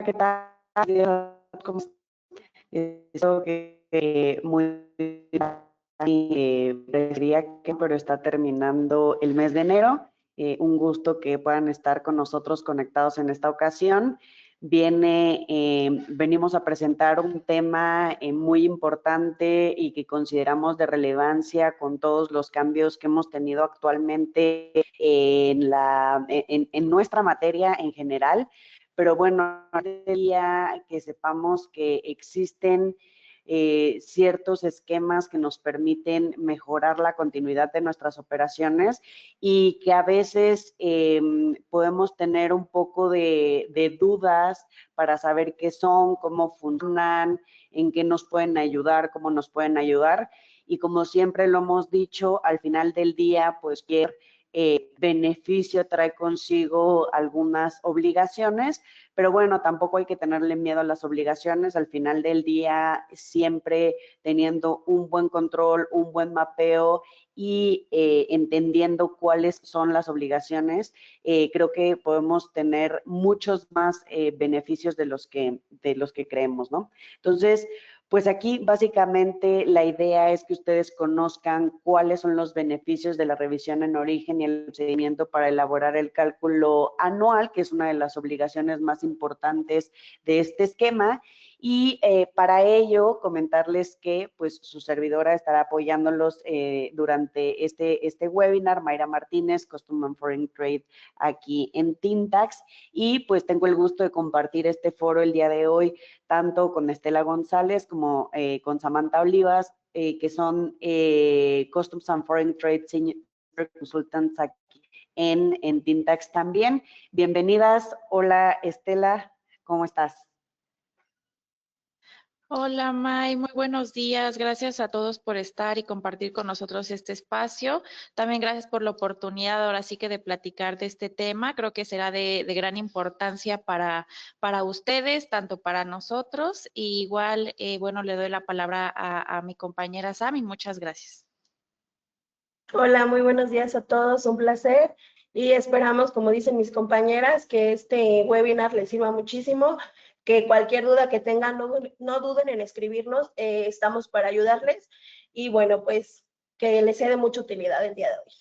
¿qué tal? ¿Cómo estás? Eso que muy preferiría que, pero está terminando el mes de enero. Un gusto que puedan estar con nosotros conectados en esta ocasión. Venimos a presentar un tema muy importante y que consideramos de relevancia con todos los cambios que hemos tenido actualmente en nuestra materia en general. Pero bueno, quería que sepamos que existen ciertos esquemas que nos permiten mejorar la continuidad de nuestras operaciones y que a veces podemos tener un poco de dudas para saber qué son, cómo funcionan, en qué nos pueden ayudar, cómo nos pueden ayudar. Y como siempre lo hemos dicho, al final del día, pues cualquier beneficio trae consigo algunas obligaciones, pero bueno, tampoco hay que tenerle miedo a las obligaciones. Al final del día, siempre teniendo un buen control, un buen mapeo y entendiendo cuáles son las obligaciones, creo que podemos tener muchos más beneficios de los que creemos, ¿no? Entonces, pues aquí básicamente la idea es que ustedes conozcan cuáles son los beneficios de la revisión en origen y el procedimiento para elaborar el cálculo anual, que es una de las obligaciones más importantes de este esquema. Y para ello, comentarles que pues su servidora estará apoyándolos durante este webinar, Mayra Martínez, Custom and Foreign Trade, aquí en Tintax. Y pues tengo el gusto de compartir este foro el día de hoy, tanto con Estela González como con Samantha Olivas, que son Customs and Foreign Trade Senior Consultants aquí en Tintax también. Bienvenidas. Hola, Estela, ¿cómo estás? Hola, May, muy buenos días. Gracias a todos por estar y compartir con nosotros este espacio. También gracias por la oportunidad ahora sí que de platicar de este tema. Creo que será de gran importancia para ustedes, tanto para nosotros. Y igual, bueno, le doy la palabra a mi compañera Sam y muchas gracias. Hola, muy buenos días a todos. Un placer y esperamos, como dicen mis compañeras, que este webinar les sirva muchísimo. Que cualquier duda que tengan, no duden en escribirnos, estamos para ayudarles y bueno, pues que les sea de mucha utilidad el día de hoy.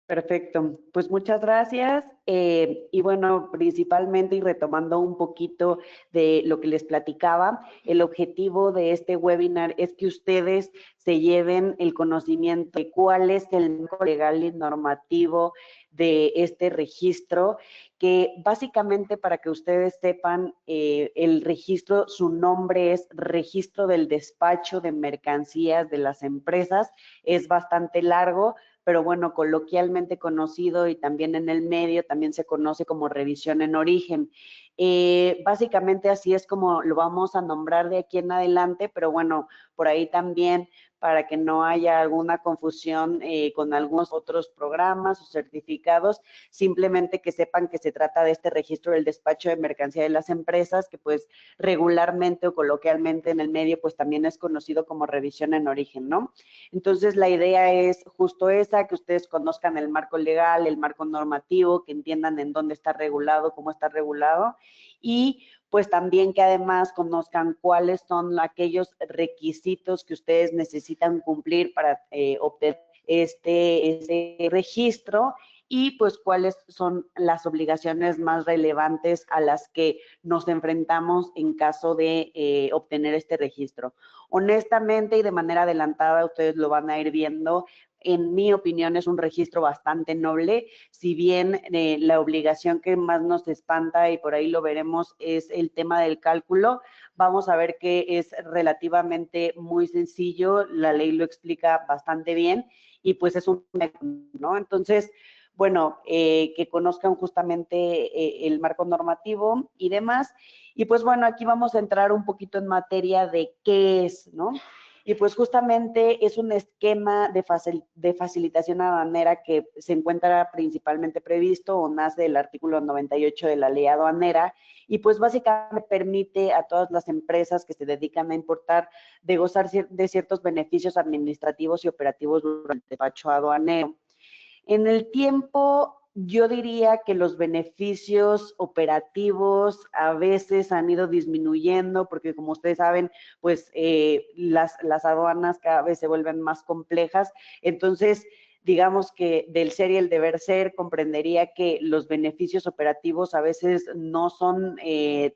Perfecto, pues muchas gracias. Y bueno, principalmente y retomando un poquito de lo que les platicaba, el objetivo de este webinar es que ustedes se lleven el conocimiento de cuál es el marco legal y normativo de este registro, que básicamente para que ustedes sepan, el registro, su nombre es Registro del Despacho de Mercancías de las Empresas, es bastante largo, pero bueno, coloquialmente conocido y también en el medio también se conoce como revisión en origen. Básicamente así es como lo vamos a nombrar de aquí en adelante, pero bueno, por ahí también para que no haya alguna confusión con algunos otros programas o certificados, simplemente que sepan que se trata de este registro del despacho de mercancía de las empresas, que pues regularmente o coloquialmente en el medio pues también es conocido como revisión en origen, ¿no? Entonces la idea es justo esa, que ustedes conozcan el marco legal, el marco normativo, que entiendan en dónde está regulado, cómo está regulado, y pues también que además conozcan cuáles son aquellos requisitos que ustedes necesitan cumplir para obtener este registro y pues cuáles son las obligaciones más relevantes a las que nos enfrentamos en caso de obtener este registro. Honestamente y de manera adelantada, ustedes lo van a ir viendo, en mi opinión es un registro bastante noble, si bien la obligación que más nos espanta, y por ahí lo veremos, es el tema del cálculo. Vamos a ver que es relativamente muy sencillo, la ley lo explica bastante bien y pues es un, ¿no? Entonces, bueno, que conozcan justamente el marco normativo y demás. Y pues bueno, aquí vamos a entrar un poquito en materia de qué es, ¿no? Y pues justamente es un esquema de facilitación aduanera que se encuentra principalmente previsto o nace del artículo 98 de la ley aduanera y pues básicamente permite a todas las empresas que se dedican a importar de gozar de ciertos beneficios administrativos y operativos durante el despacho aduanero. En el tiempo yo diría que los beneficios operativos a veces han ido disminuyendo porque, como ustedes saben, pues las aduanas cada vez se vuelven más complejas. Entonces, digamos que del ser y el deber ser, comprendería que los beneficios operativos a veces no son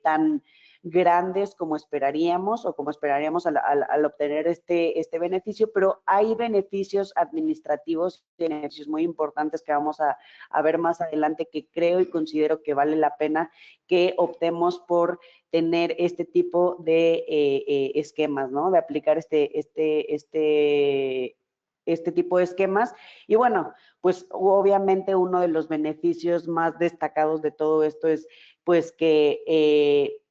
tan grandes como esperaríamos o como esperaríamos al obtener este beneficio, pero hay beneficios administrativos, beneficios muy importantes que vamos a ver más adelante, que creo y considero que vale la pena que optemos por tener este tipo de esquemas, ¿no? De aplicar este tipo de esquemas. Y bueno, pues obviamente uno de los beneficios más destacados de todo esto es pues que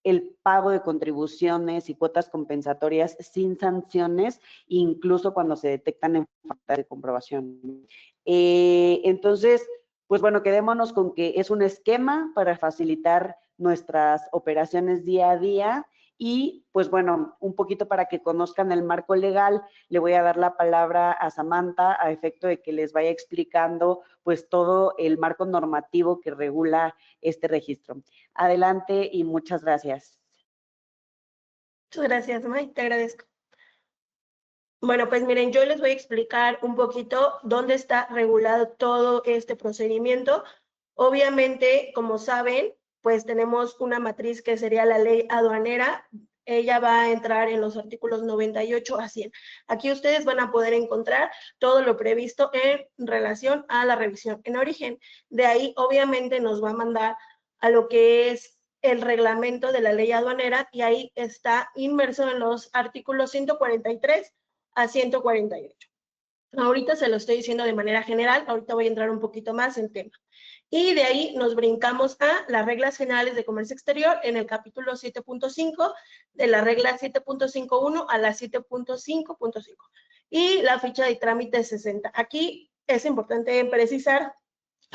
el pago de contribuciones y cuotas compensatorias sin sanciones, incluso cuando se detectan en falta de comprobación. Entonces, pues bueno, quedémonos con que es un esquema para facilitar nuestras operaciones día a día y pues bueno, un poquito para que conozcan el marco legal, le voy a dar la palabra a Samantha a efecto de que les vaya explicando pues todo el marco normativo que regula este registro. Adelante y muchas gracias. Muchas gracias, May, te agradezco. Bueno, pues miren, yo les voy a explicar un poquito dónde está regulado todo este procedimiento. Obviamente, como saben, pues tenemos una matriz que sería la ley aduanera. Ella va a entrar en los artículos 98 a 100. Aquí ustedes van a poder encontrar todo lo previsto en relación a la revisión en origen. De ahí, obviamente, nos va a mandar a lo que es el reglamento de la ley aduanera y ahí está inmerso en los artículos 143 a 148. Ahorita se lo estoy diciendo de manera general, ahorita voy a entrar un poquito más en tema. Y de ahí nos brincamos a las reglas generales de comercio exterior en el capítulo 7.5, de la regla 7.51 a la 7.5.5. Y la ficha de trámite 60. Aquí es importante precisar,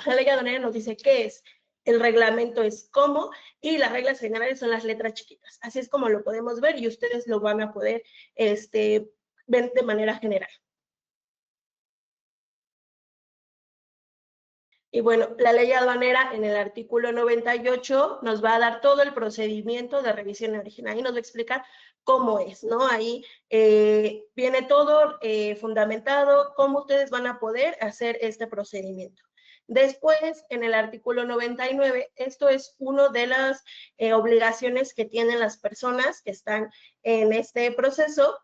la ley aduanera nos dice qué es, el reglamento es cómo, y las reglas generales son las letras chiquitas. Así es como lo podemos ver y ustedes lo van a poder ver de manera general. Y bueno, la ley aduanera en el artículo 98 nos va a dar todo el procedimiento de revisión original y nos va a explicar cómo es, ¿no? Ahí viene todo fundamentado, cómo ustedes van a poder hacer este procedimiento. Después, en el artículo 99, esto es una de las obligaciones que tienen las personas que están en este proceso,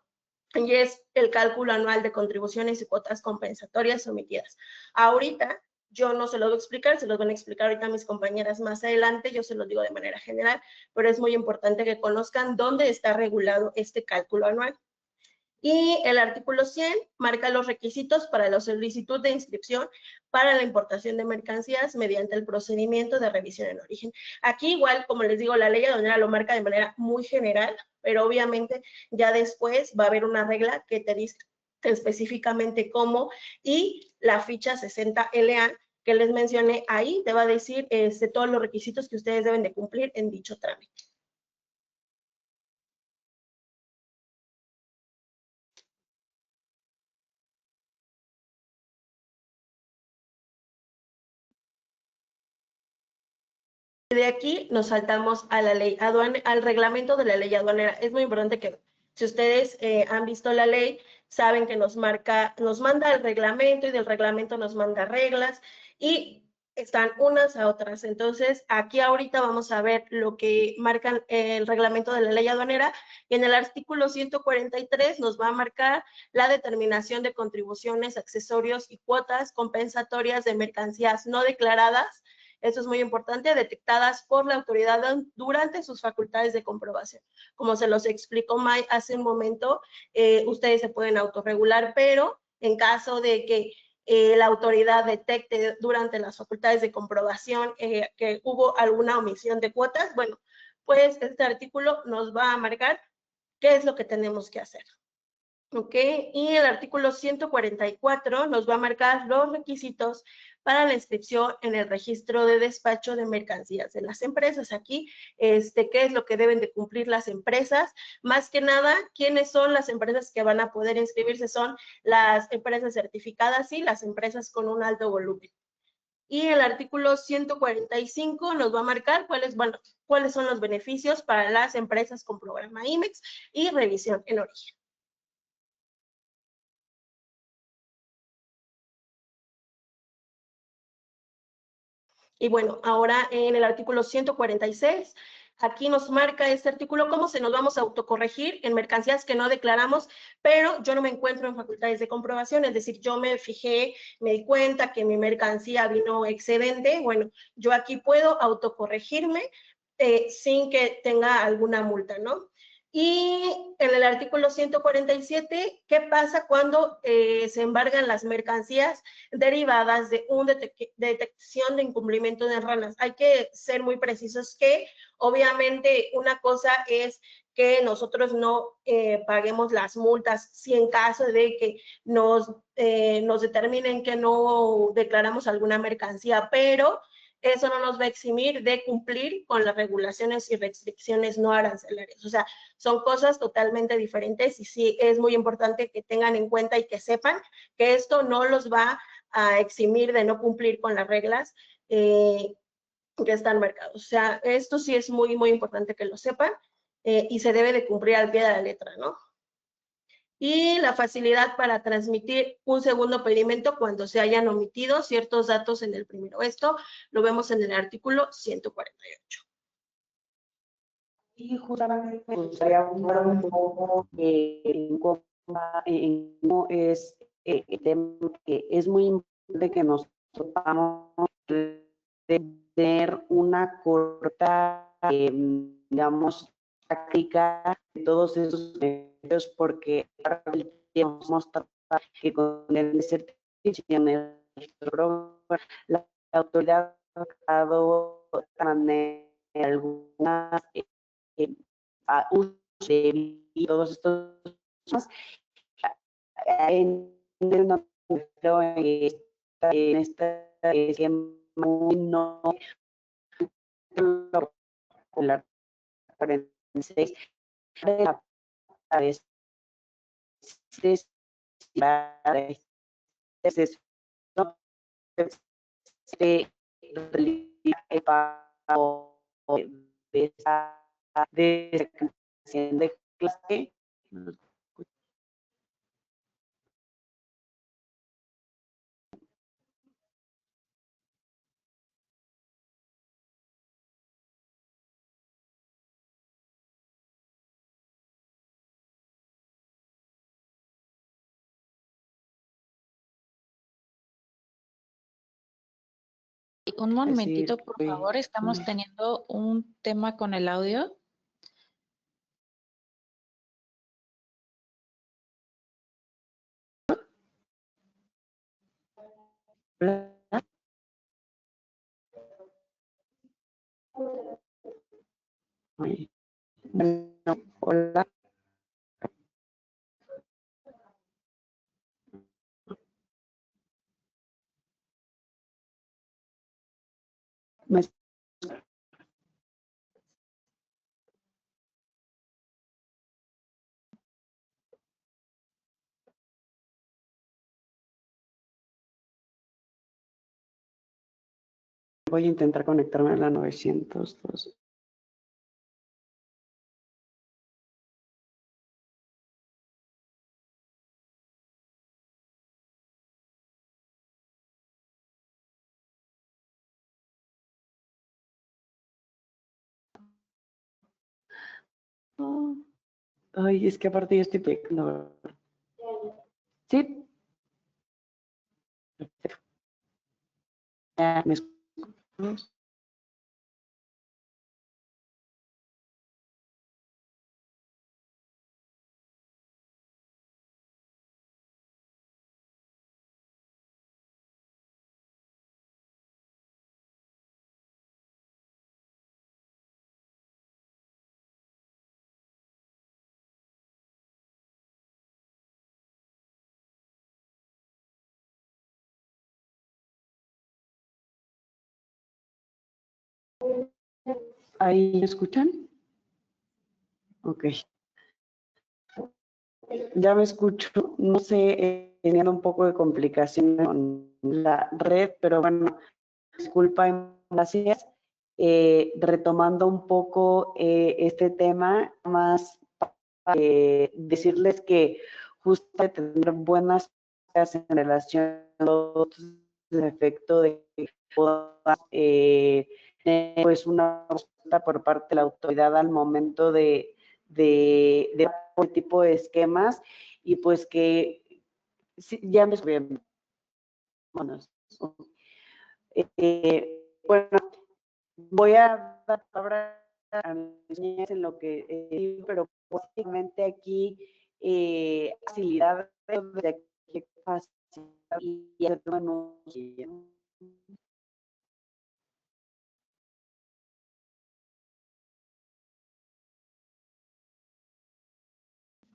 y es el cálculo anual de contribuciones y cuotas compensatorias sometidas. Ahorita, yo no se lo voy a explicar, se los van a explicar ahorita mis compañeras más adelante, yo se los digo de manera general, pero es muy importante que conozcan dónde está regulado este cálculo anual. Y el artículo 100 marca los requisitos para la solicitud de inscripción para la importación de mercancías mediante el procedimiento de revisión en origen. Aquí igual, como les digo, la ley aduanera lo marca de manera muy general, pero obviamente ya después va a haber una regla que te dice específicamente cómo, y la ficha 60 LA que les mencioné ahí te va a decir todos los requisitos que ustedes deben de cumplir en dicho trámite. De aquí nos saltamos a la ley aduanera, al reglamento de la ley aduanera. Es muy importante que si ustedes han visto la ley, saben que nos manda el reglamento y del reglamento nos manda reglas y están unas a otras. Entonces, aquí ahorita vamos a ver lo que marca el reglamento de la ley aduanera y en el artículo 143 nos va a marcar la determinación de contribuciones, accesorios y cuotas compensatorias de mercancías no declaradas. Esto es muy importante, detectadas por la autoridad durante sus facultades de comprobación. Como se los explicó May hace un momento, ustedes se pueden autorregular, pero en caso de que la autoridad detecte durante las facultades de comprobación que hubo alguna omisión de cuotas, bueno, pues este artículo nos va a marcar qué es lo que tenemos que hacer. ¿Ok? Y el artículo 144 nos va a marcar los requisitos para la inscripción en el registro de despacho de mercancías de las empresas. Aquí, qué es lo que deben de cumplir las empresas. Más que nada, ¿quiénes son las empresas que van a poder inscribirse? Son las empresas certificadas y las empresas con un alto volumen. Y el artículo 145 nos va a marcar cuáles son los beneficios para las empresas con programa IMEX y revisión en origen. Y bueno, ahora en el artículo 146, aquí nos marca este artículo cómo se nos vamos a autocorregir en mercancías que no declaramos, pero yo no me encuentro en facultades de comprobación, es decir, yo me fijé, me di cuenta que mi mercancía vino excedente. Bueno, yo aquí puedo autocorregirme sin que tenga alguna multa, ¿no? Y en el artículo 147, ¿qué pasa cuando se embargan las mercancías derivadas de una detección de incumplimiento de ranas? Hay que ser muy precisos que obviamente una cosa es que nosotros no paguemos las multas si en caso de que nos determinen que no declaramos alguna mercancía, pero eso no nos va a eximir de cumplir con las regulaciones y restricciones no arancelarias. O sea, son cosas totalmente diferentes y sí es muy importante que tengan en cuenta y que sepan que esto no los va a eximir de no cumplir con las reglas que están marcadas. O sea, esto sí es muy, muy importante que lo sepan y se debe de cumplir al pie de la letra, ¿no? Y la facilidad para transmitir un segundo pedimento cuando se hayan omitido ciertos datos en el primero. Esto lo vemos en el artículo 148. Y justamente me gustaría hablar un poco en cómo es el tema, que es muy importante que nos topamos de tener una corta, digamos, práctica de todos esos medios, porque ahora hemos tratado que con el certificación la autoridad ha dado algunas uso de todos estos temas en esta esquema no la 46 de la el pago de esa de clase. Un momentito, Decir, por favor, estamos teniendo un tema con el audio. bueno, hola. Me voy a intentar conectarme a la 902. Ay, es que aparte yo estoy pegando. Sí. Perfecto. ¿Me escuchas? ¿Ahí me escuchan? Ok. Ya me escucho. No sé, teniendo un poco de complicación con la red, pero bueno, Disculpa, gracias. Retomando un poco este tema, más decirles que justo tener buenas prácticas en relación a el efecto de que puedas tener pues una respuesta por parte de la autoridad al momento de este tipo de esquemas y pues que sí, ya me estoy viendo. Bueno, bueno, voy a dar palabra a mis niñas en lo que pero básicamente aquí facilidad de aquí facilidad y hacer menú.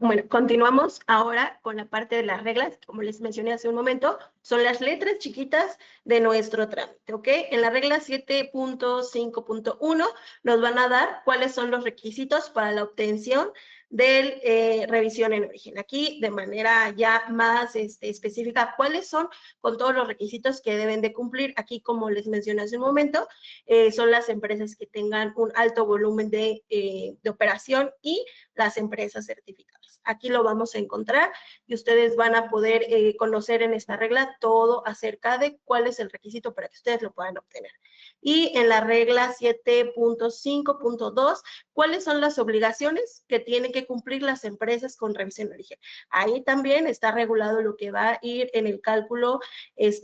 Bueno, continuamos ahora con la parte de las reglas. Como les mencioné hace un momento, son las letras chiquitas de nuestro trámite, ¿ok? En la regla 7.5.1 nos van a dar cuáles son los requisitos para la obtención de revisión en origen. Aquí, de manera ya más específica, cuáles son con todos los requisitos que deben de cumplir. Aquí, como les mencioné hace un momento, son las empresas que tengan un alto volumen de operación y las empresas certificadas. Aquí lo vamos a encontrar y ustedes van a poder conocer en esta regla todo acerca de cuál es el requisito para que ustedes lo puedan obtener. Y en la regla 7.5.2, ¿cuáles son las obligaciones que tienen que cumplir las empresas con revisión de origen? Ahí también está regulado lo que va a ir en el cálculo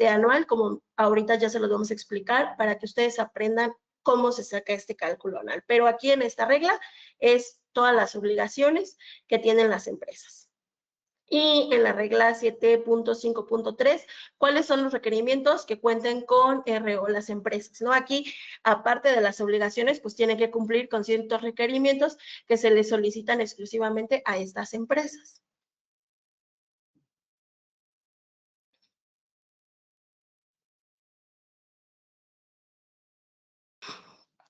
anual, como ahorita ya se los vamos a explicar, para que ustedes aprendan cómo se saca este cálculo anual. Pero aquí en esta regla es todas las obligaciones que tienen las empresas. Y en la regla 7.5.3, ¿cuáles son los requerimientos que cuenten con RO las empresas? ¿No? Aquí, aparte de las obligaciones, pues tienen que cumplir con ciertos requerimientos que se les solicitan exclusivamente a estas empresas.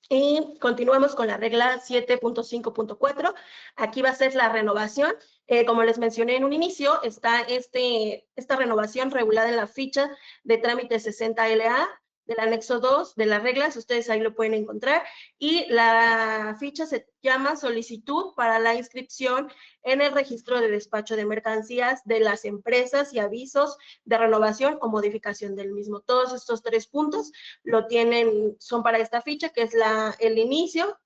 Y continuamos con la regla 7.5.4. Aquí va a ser la renovación. Como les mencioné en un inicio, está esta renovación regulada en la ficha de trámite 60LA del anexo 2 de las reglas, ustedes ahí lo pueden encontrar, y la ficha se llama solicitud para la inscripción en el registro de despacho de mercancías de las empresas y avisos de renovación o modificación del mismo. Todos estos 3 puntos lo tienen, son para esta ficha, que es el inicio,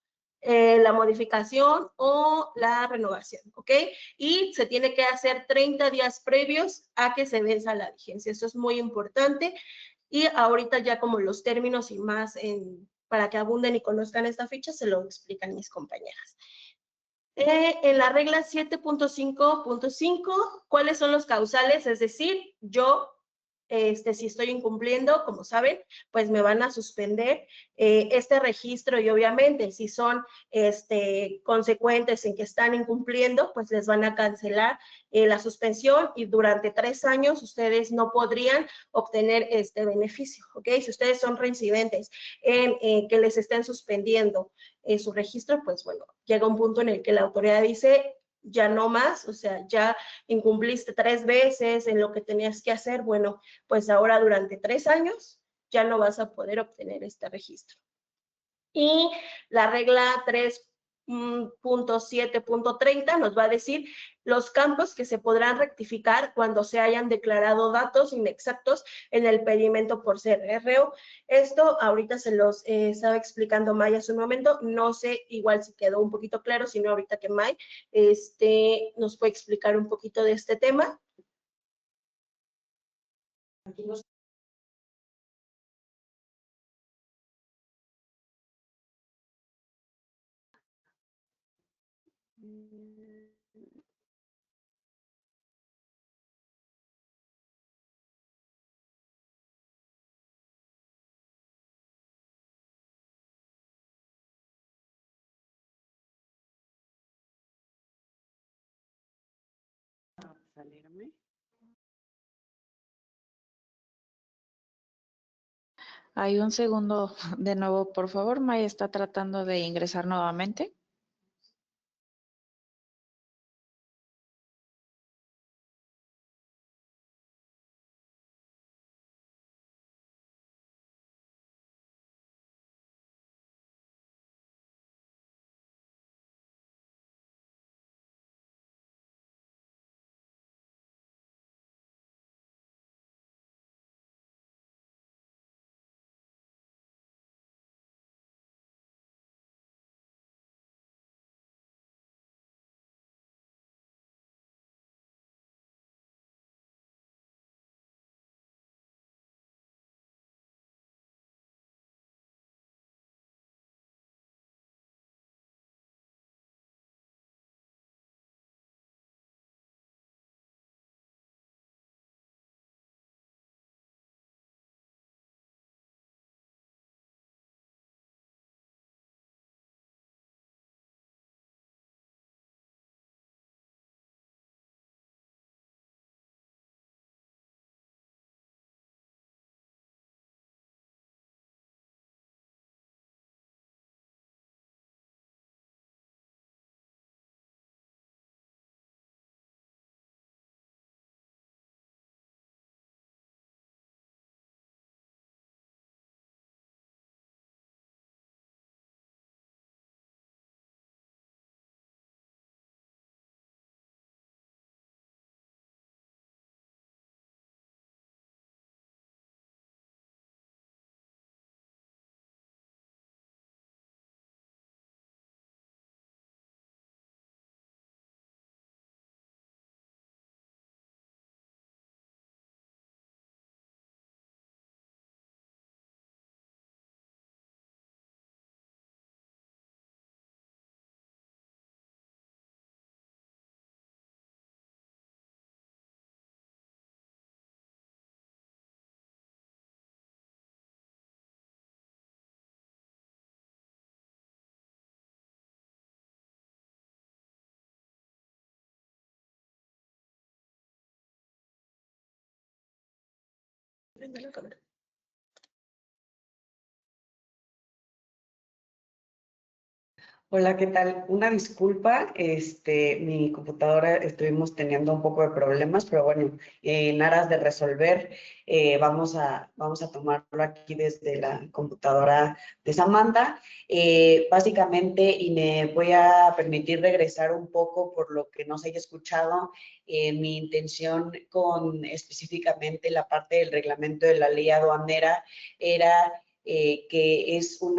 la modificación o la renovación, ¿ok? Y se tiene que hacer 30 días previos a que se venza la vigencia. Eso es muy importante. Y ahorita ya como los términos y más para que abunden y conozcan esta ficha, se lo explican mis compañeras. En la regla 7.5.5, ¿cuáles son los causales? Es decir, yo, si estoy incumpliendo, como saben, pues me van a suspender este registro y obviamente si son consecuentes en que están incumpliendo, pues les van a cancelar la suspensión y durante 3 años ustedes no podrían obtener este beneficio, ¿ok? Si ustedes son reincidentes en que les estén suspendiendo su registro, pues bueno, llega un punto en el que la autoridad dice, ya no más, o sea, ya incumpliste 3 veces en lo que tenías que hacer, bueno, pues ahora durante 3 años ya no vas a poder obtener este registro. Y la regla 3.7.30 nos va a decir los campos que se podrán rectificar cuando se hayan declarado datos inexactos en el pedimento por CRO. Esto ahorita se los estaba explicando May hace un momento, no sé igual si quedó un poquito claro, sino ahorita que May nos puede explicar un poquito de este tema. Aquí nos salirme. Hay un segundo de nuevo, por favor. Maya está tratando de ingresar nuevamente. Prende la cámara. Hola, ¿qué tal? Una disculpa, mi computadora estuvimos teniendo un poco de problemas, pero bueno, en aras de resolver, vamos a tomarlo aquí desde la computadora de Samantha. Básicamente, y me voy a permitir regresar un poco por lo que no se haya escuchado, mi intención con específicamente la parte del reglamento de la ley aduanera era que es un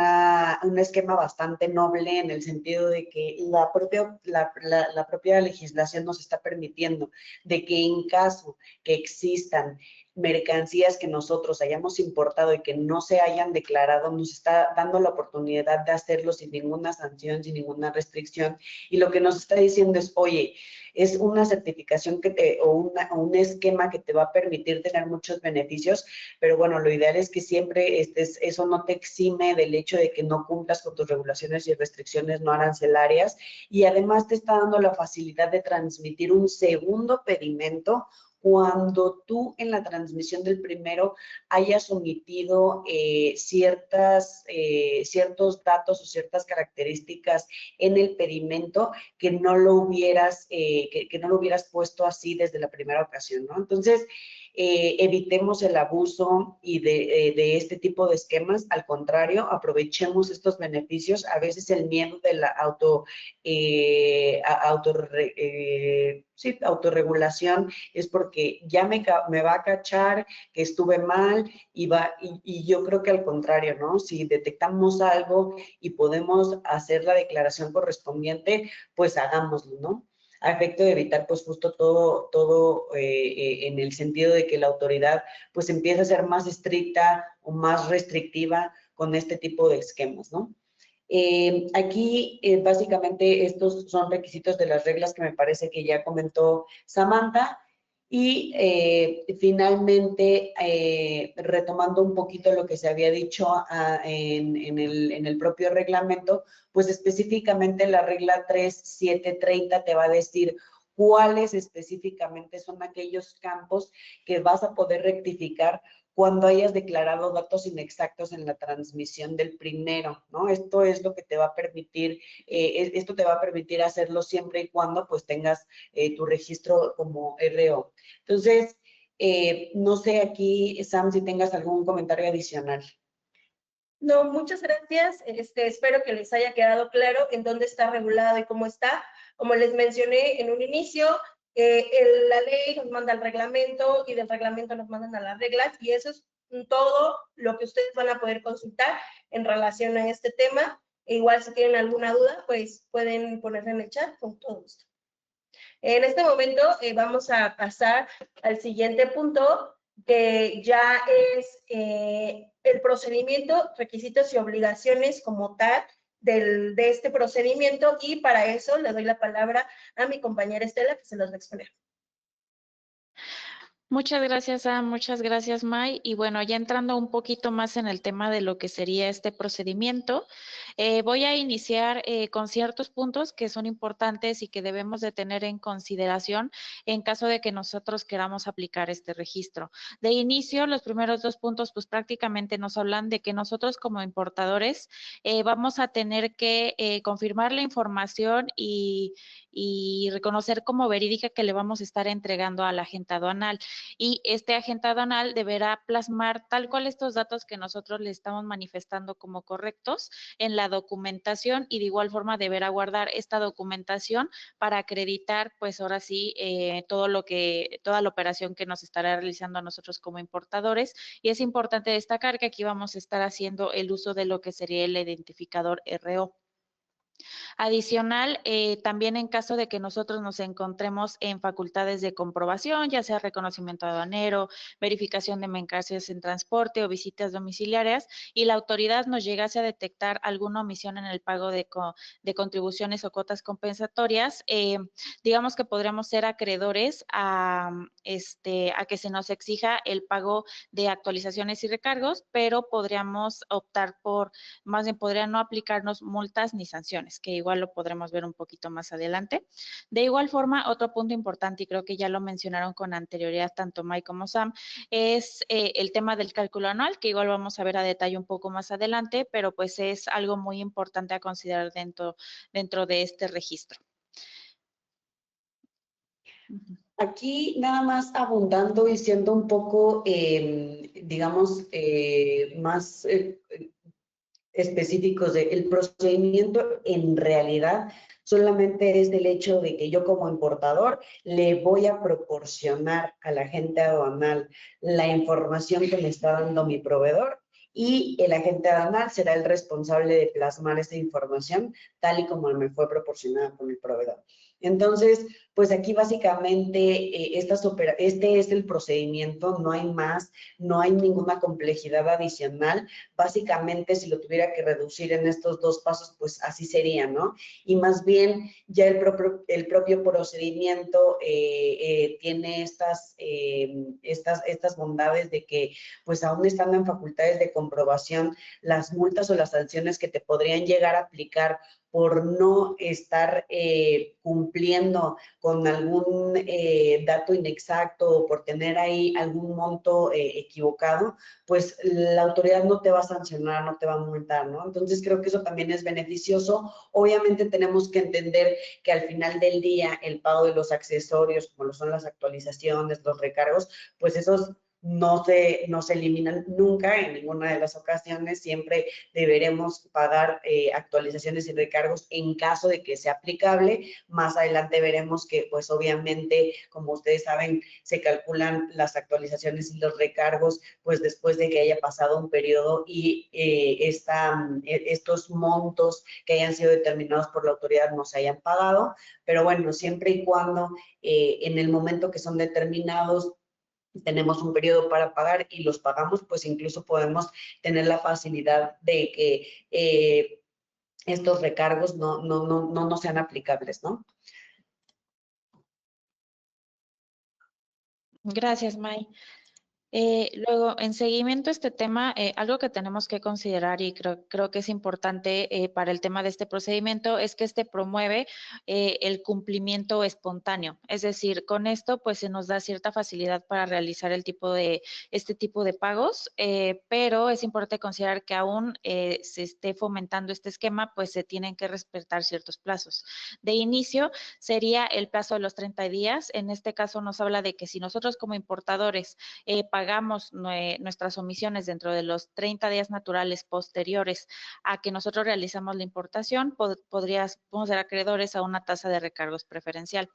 esquema bastante noble en el sentido de que la propia legislación nos está permitiendo de que en caso que existan mercancías que nosotros hayamos importado y que no se hayan declarado, nos está dando la oportunidad de hacerlo sin ninguna sanción, sin ninguna restricción. Y lo que nos está diciendo es, oye, es una certificación o un esquema que te va a permitir tener muchos beneficios, pero bueno, lo ideal es que siempre eso no te exime del hecho de que no cumplas con tus regulaciones y restricciones no arancelarias, y además te está dando la facilidad de transmitir un segundo pedimento cuando tú en la transmisión del primero hayas omitido ciertos datos o ciertas características en el pedimento que no lo hubieras puesto así desde la primera ocasión, ¿no? Entonces, evitemos el abuso y de este tipo de esquemas. Al contrario, aprovechemos estos beneficios. A veces el miedo de la autorregulación es porque ya me va a cachar que estuve mal y yo creo que al contrario, ¿no? Si detectamos algo y podemos hacer la declaración correspondiente, pues hagámoslo, ¿no? A efecto de evitar pues justo todo en el sentido de que la autoridad pues empiece a ser más estricta o más restrictiva con este tipo de esquemas, ¿no? Aquí básicamente estos son requisitos de las reglas que me parece que ya comentó Samantha. Y finalmente, retomando un poquito lo que se había dicho en el propio reglamento, pues específicamente la regla 3730 te va a decir cuáles específicamente son aquellos campos que vas a poder rectificar cuando hayas declarado datos inexactos en la transmisión del primero, ¿no? Esto es lo que te va a permitir, esto te va a permitir hacerlo siempre y cuando pues tengas tu registro como RO. Entonces, no sé aquí, Sam, si tengas algún comentario adicional. No, muchas gracias. Espero que les haya quedado claro en dónde está regulado y cómo está. Como les mencioné en un inicio, la ley nos manda el reglamento y del reglamento nos mandan a las reglas, y eso es todo lo que ustedes van a poder consultar en relación a este tema. E igual si tienen alguna duda, pues pueden ponerla en el chat con todo gusto. En este momento vamos a pasar al siguiente punto, que ya es el procedimiento, requisitos y obligaciones como tal de este procedimiento, y para eso le doy la palabra a mi compañera Estela, que se los va a exponer. Muchas gracias, Sam. Muchas gracias, May. Y bueno, ya entrando un poquito más en el tema de lo que sería este procedimiento, voy a iniciar con ciertos puntos que son importantes y que debemos de tener en consideración en caso de que nosotros queramos aplicar este registro. De inicio, los primeros dos puntos, pues prácticamente nos hablan de que nosotros como importadores vamos a tener que confirmar la información y reconocer como verídica que le vamos a estar entregando al agente aduanal. Y este agente aduanal deberá plasmar tal cual estos datos que nosotros le estamos manifestando como correctos en la documentación, y de igual forma deberá guardar esta documentación para acreditar, pues ahora sí, toda la operación que nos estará realizando a nosotros como importadores. Y es importante destacar que aquí vamos a estar haciendo el uso de lo que sería el identificador RO. Adicional, también en caso de que nosotros nos encontremos en facultades de comprobación, ya sea reconocimiento aduanero, verificación de mercancías en transporte o visitas domiciliarias, y la autoridad nos llegase a detectar alguna omisión en el pago de contribuciones o cuotas compensatorias, digamos que podríamos ser acreedores a que se nos exija el pago de actualizaciones y recargos, pero podríamos optar por, más bien podrían no aplicarnos multas ni sanciones. operaciones, que igual lo podremos ver un poquito más adelante. De igual forma, otro punto importante, y creo que ya lo mencionaron con anterioridad tanto Mike como Sam, es el tema del cálculo anual, que igual vamos a ver a detalle un poco más adelante, pero pues es algo muy importante a considerar dentro de este registro. Aquí nada más abundando y siendo un poco, digamos, más específicos del procedimiento, en realidad solamente es del hecho de que yo como importador le voy a proporcionar a la agente aduanal la información que me está dando mi proveedor, y el agente aduanal será el responsable de plasmar esta información tal y como me fue proporcionada por mi proveedor. Entonces, pues aquí básicamente este es el procedimiento, no hay más, no hay ninguna complejidad adicional. Básicamente, si lo tuviera que reducir en estos dos pasos, pues así sería, ¿no? Y más bien, ya el propio procedimiento tiene estas bondades de que, pues aún estando en facultades de comprobación, las multas o las sanciones que te podrían llegar a aplicar por no estar cumpliendo con algún dato inexacto o por tener ahí algún monto equivocado, pues la autoridad no te va a sancionar, no te va a multar, ¿no? Entonces creo que eso también es beneficioso. Obviamente tenemos que entender que al final del día el pago de los accesorios, como lo son las actualizaciones, los recargos, pues esos no se eliminan nunca en ninguna de las ocasiones. Siempre deberemos pagar actualizaciones y recargos en caso de que sea aplicable. Más adelante veremos que, pues obviamente, como ustedes saben, se calculan las actualizaciones y los recargos, pues después de que haya pasado un periodo y estos montos que hayan sido determinados por la autoridad no se hayan pagado. Pero bueno, siempre y cuando en el momento que son determinados tenemos un periodo para pagar y los pagamos, pues incluso podemos tener la facilidad de que estos recargos no sean aplicables, ¿no? Gracias, May. Luego, en seguimiento a este tema, algo que tenemos que considerar y creo que es importante para el tema de este procedimiento es que este promueve el cumplimiento espontáneo. Es decir, con esto pues se nos da cierta facilidad para realizar este tipo de pagos, pero es importante considerar que aún se esté fomentando este esquema, pues se tienen que respetar ciertos plazos. De inicio sería el plazo de los 30 días. En este caso nos habla de que si nosotros como importadores pagamos nuestras omisiones dentro de los 30 días naturales posteriores a que nosotros realizamos la importación, podemos ser acreedores a una tasa de recargos preferencial.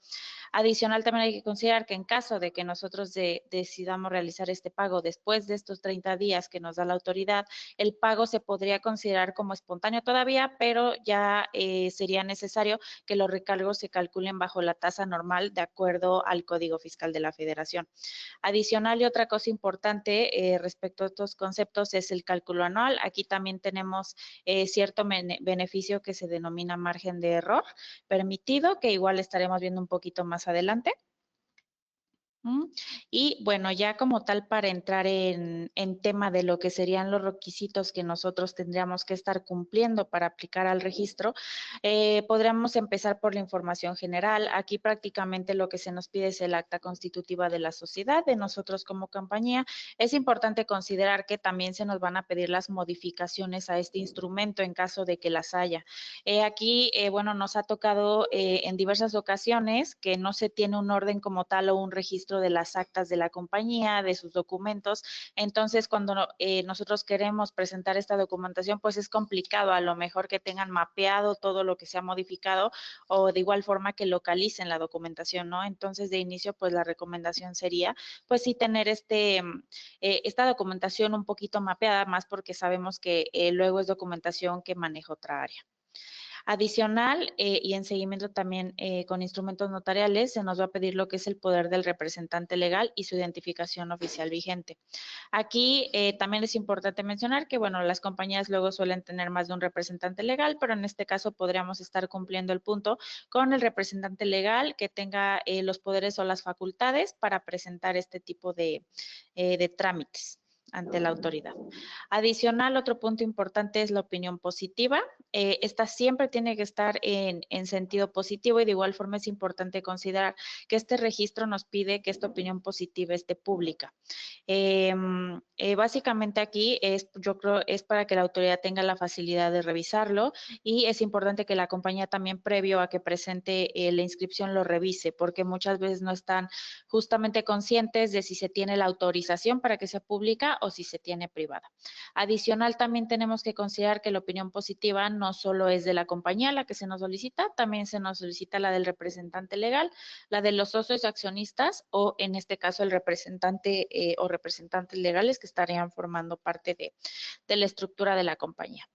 Adicional, también hay que considerar que en caso de que nosotros decidamos realizar este pago después de estos 30 días que nos da la autoridad, el pago se podría considerar como espontáneo todavía, pero ya sería necesario que los recargos se calculen bajo la tasa normal de acuerdo al Código Fiscal de la Federación. Adicional, y otra cosa importante respecto a estos conceptos es el cálculo anual. Aquí también tenemos cierto beneficio que se denomina margen de error permitido, que igual estaremos viendo un poquito más adelante. Y bueno, ya como tal para entrar en tema de lo que serían los requisitos que nosotros tendríamos que estar cumpliendo para aplicar al registro, podríamos empezar por la información general. Aquí prácticamente lo que se nos pide es el acta constitutiva de la sociedad, de nosotros como compañía. Es importante considerar que también se nos van a pedir las modificaciones a este instrumento en caso de que las haya. Aquí, bueno, nos ha tocado en diversas ocasiones que no se tiene un orden como tal o un registro de las actas de la compañía, de sus documentos. Entonces, cuando nosotros queremos presentar esta documentación, pues es complicado a lo mejor que tengan mapeado todo lo que se ha modificado o de igual forma que localicen la documentación, ¿no? Entonces, de inicio, pues la recomendación sería, pues sí tener esta documentación un poquito mapeada, más porque sabemos que luego es documentación que maneja otra área. Adicional, y en seguimiento también con instrumentos notariales, se nos va a pedir lo que es el poder del representante legal y su identificación oficial vigente. Aquí también es importante mencionar que, bueno, las compañías luego suelen tener más de un representante legal, pero en este caso podríamos estar cumpliendo el punto con el representante legal que tenga los poderes o las facultades para presentar este tipo de trámites ante la autoridad. Adicional, otro punto importante es la opinión positiva. esta siempre tiene que estar en sentido positivo y de igual forma es importante considerar que este registro nos pide que esta opinión positiva esté pública. Básicamente aquí yo creo es para que la autoridad tenga la facilidad de revisarlo y es importante que la compañía también previo a que presente la inscripción lo revise porque muchas veces no están justamente conscientes de si se tiene la autorización para que sea pública o si se tiene privada. Adicional, también tenemos que considerar que la opinión positiva no solo es de la compañía la que se nos solicita, también se nos solicita la del representante legal, la de los socios accionistas o en este caso el representante o representantes legales que estarían formando parte de la estructura de la compañía.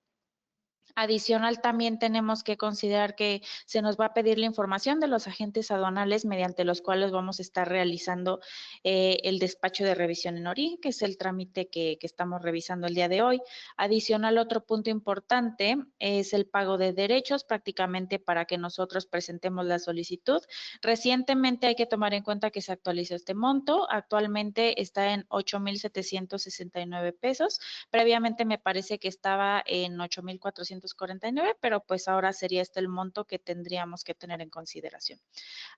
Adicional, también tenemos que considerar que se nos va a pedir la información de los agentes aduanales mediante los cuales vamos a estar realizando el despacho de revisión en origen, que es el trámite que estamos revisando el día de hoy. Adicional, otro punto importante es el pago de derechos, prácticamente para que nosotros presentemos la solicitud. Recientemente hay que tomar en cuenta que se actualizó este monto. Actualmente está en 8,769 pesos. Previamente me parece que estaba en 8,449, pero pues ahora sería este el monto que tendríamos que tener en consideración.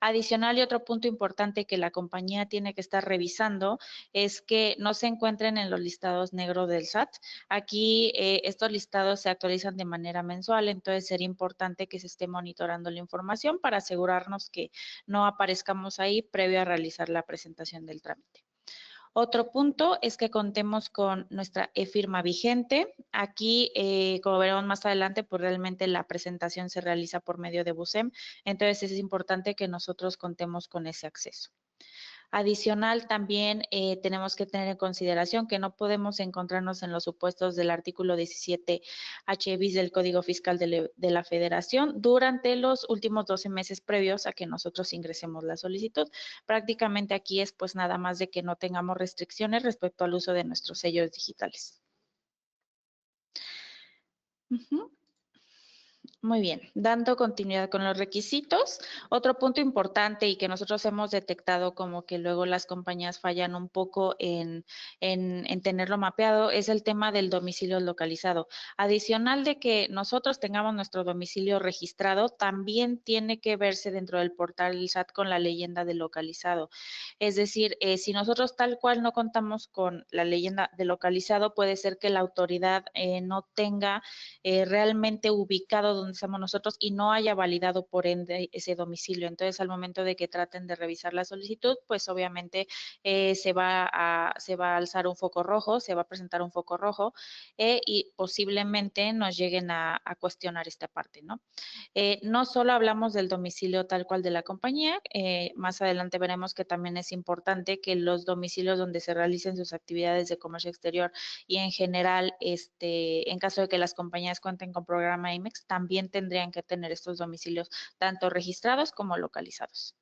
Adicional y otro punto importante que la compañía tiene que estar revisando es que no se encuentren en los listados negros del SAT. Aquí estos listados se actualizan de manera mensual, entonces sería importante que se esté monitorando la información para asegurarnos que no aparezcamos ahí previo a realizar la presentación del trámite. Otro punto es que contemos con nuestra e-firma vigente. Aquí, como veremos más adelante, pues realmente la presentación se realiza por medio de BUSEM, entonces es importante que nosotros contemos con ese acceso. Adicional, también tenemos que tener en consideración que no podemos encontrarnos en los supuestos del artículo 17H bis del Código Fiscal de la Federación durante los últimos 12 meses previos a que nosotros ingresemos la solicitud. Prácticamente aquí es pues nada más de que no tengamos restricciones respecto al uso de nuestros sellos digitales. Muy bien, dando continuidad con los requisitos, otro punto importante y que nosotros hemos detectado como que luego las compañías fallan un poco en tenerlo mapeado es el tema del domicilio localizado. Adicional de que nosotros tengamos nuestro domicilio registrado, también tiene que verse dentro del portal del SAT con la leyenda de localizado. Es decir, si nosotros tal cual no contamos con la leyenda de localizado, puede ser que la autoridad no tenga realmente ubicado donde estamos nosotros y no haya validado por ende ese domicilio. Entonces, al momento de que traten de revisar la solicitud, pues obviamente se va a alzar un foco rojo, se va a presentar un foco rojo y posiblemente nos lleguen a cuestionar esta parte, ¿no? No solo hablamos del domicilio tal cual de la compañía, más adelante veremos que también es importante que los domicilios donde se realicen sus actividades de comercio exterior y en general, en caso de que las compañías cuenten con programa IMEX, también tendrían que tener estos domicilios tanto registrados como localizados.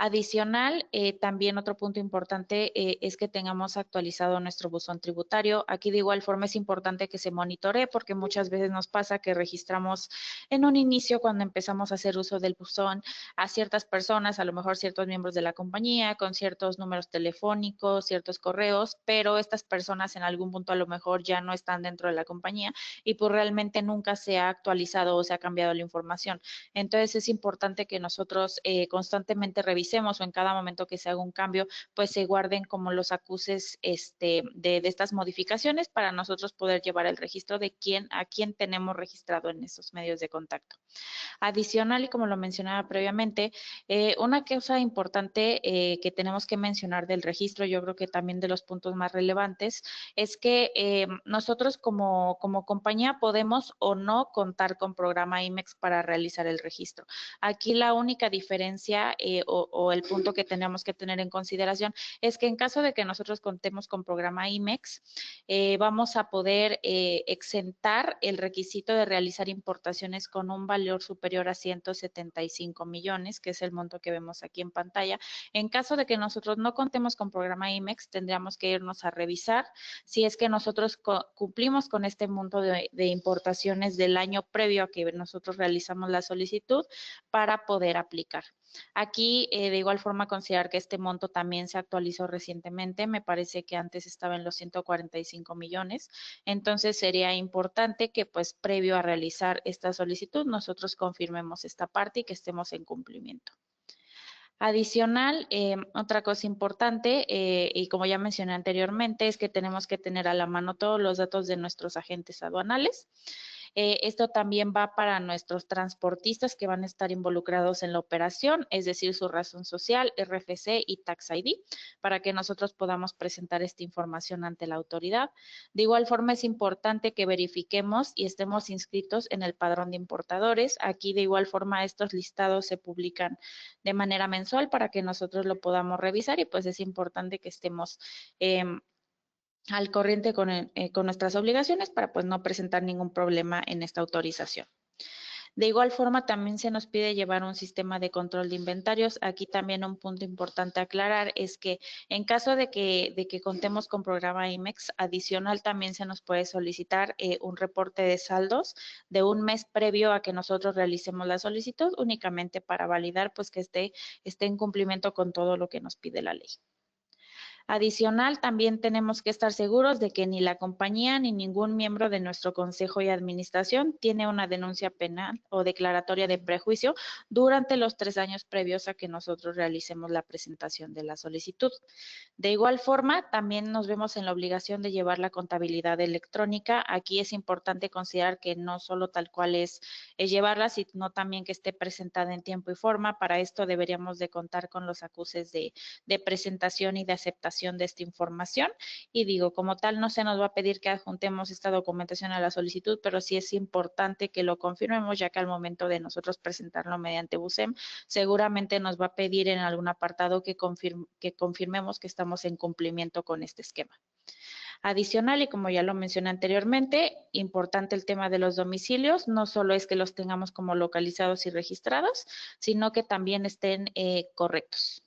Adicional, también otro punto importante es que tengamos actualizado nuestro buzón tributario. Aquí de igual forma es importante que se monitoree porque muchas veces nos pasa que registramos en un inicio cuando empezamos a hacer uso del buzón a ciertas personas, a lo mejor ciertos miembros de la compañía, con ciertos números telefónicos, ciertos correos, pero estas personas en algún punto a lo mejor ya no están dentro de la compañía y pues realmente nunca se ha actualizado o se ha cambiado la información. Entonces es importante que nosotros constantemente revisemos o en cada momento que se haga un cambio, pues se guarden como los acuses de estas modificaciones para nosotros poder llevar el registro de a quién tenemos registrado en esos medios de contacto. Adicional, y como lo mencionaba previamente, una cosa importante que tenemos que mencionar del registro, yo creo que también de los puntos más relevantes, es que nosotros como compañía podemos o no contar con programa IMEX para realizar el registro. Aquí la única diferencia o el punto que tenemos que tener en consideración es que en caso de que nosotros contemos con programa IMEX, vamos a poder exentar el requisito de realizar importaciones con un valor superior a 175 millones, que es el monto que vemos aquí en pantalla. En caso de que nosotros no contemos con programa IMEX, tendríamos que irnos a revisar si es que nosotros cumplimos con este monto de importaciones del año previo a que nosotros realizamos la solicitud para poder aplicar. Aquí, de igual forma, considerar que este monto también se actualizó recientemente. Me parece que antes estaba en los 145 millones. Entonces, sería importante que, pues, previo a realizar esta solicitud, nosotros confirmemos esta parte y que estemos en cumplimiento. Adicional, otra cosa importante, y como ya mencioné anteriormente, es que tenemos que tener a la mano todos los datos de nuestros agentes aduanales. Esto también va para nuestros transportistas que van a estar involucrados en la operación, es decir, su razón social, RFC y Tax ID, para que nosotros podamos presentar esta información ante la autoridad. De igual forma, es importante que verifiquemos y estemos inscritos en el padrón de importadores. Aquí, de igual forma, estos listados se publican de manera mensual para que nosotros lo podamos revisar y pues es importante que estemos al corriente con nuestras obligaciones para pues no presentar ningún problema en esta autorización. De igual forma, también se nos pide llevar un sistema de control de inventarios. Aquí también un punto importante a aclarar es que en caso de que contemos con programa IMEX, adicional también se nos puede solicitar un reporte de saldos de un mes previo a que nosotros realicemos la solicitud, únicamente para validar pues que esté en cumplimiento con todo lo que nos pide la ley. Adicional, también tenemos que estar seguros de que ni la compañía ni ningún miembro de nuestro consejo y administración tiene una denuncia penal o declaratoria de prejuicio durante los 3 años previos a que nosotros realicemos la presentación de la solicitud. De igual forma, también nos vemos en la obligación de llevar la contabilidad electrónica. Aquí es importante considerar que no solo tal cual es llevarla, sino también que esté presentada en tiempo y forma. Para esto deberíamos de contar con los acuses de presentación y de aceptación de esta información. Y digo, como tal, no se nos va a pedir que adjuntemos esta documentación a la solicitud, pero sí es importante que lo confirmemos, ya que al momento de nosotros presentarlo mediante BUSEM, seguramente nos va a pedir en algún apartado que confirmemos que estamos en cumplimiento con este esquema. Adicional, y como ya lo mencioné anteriormente, importante el tema de los domicilios, no solo es que los tengamos como localizados y registrados, sino que también estén correctos.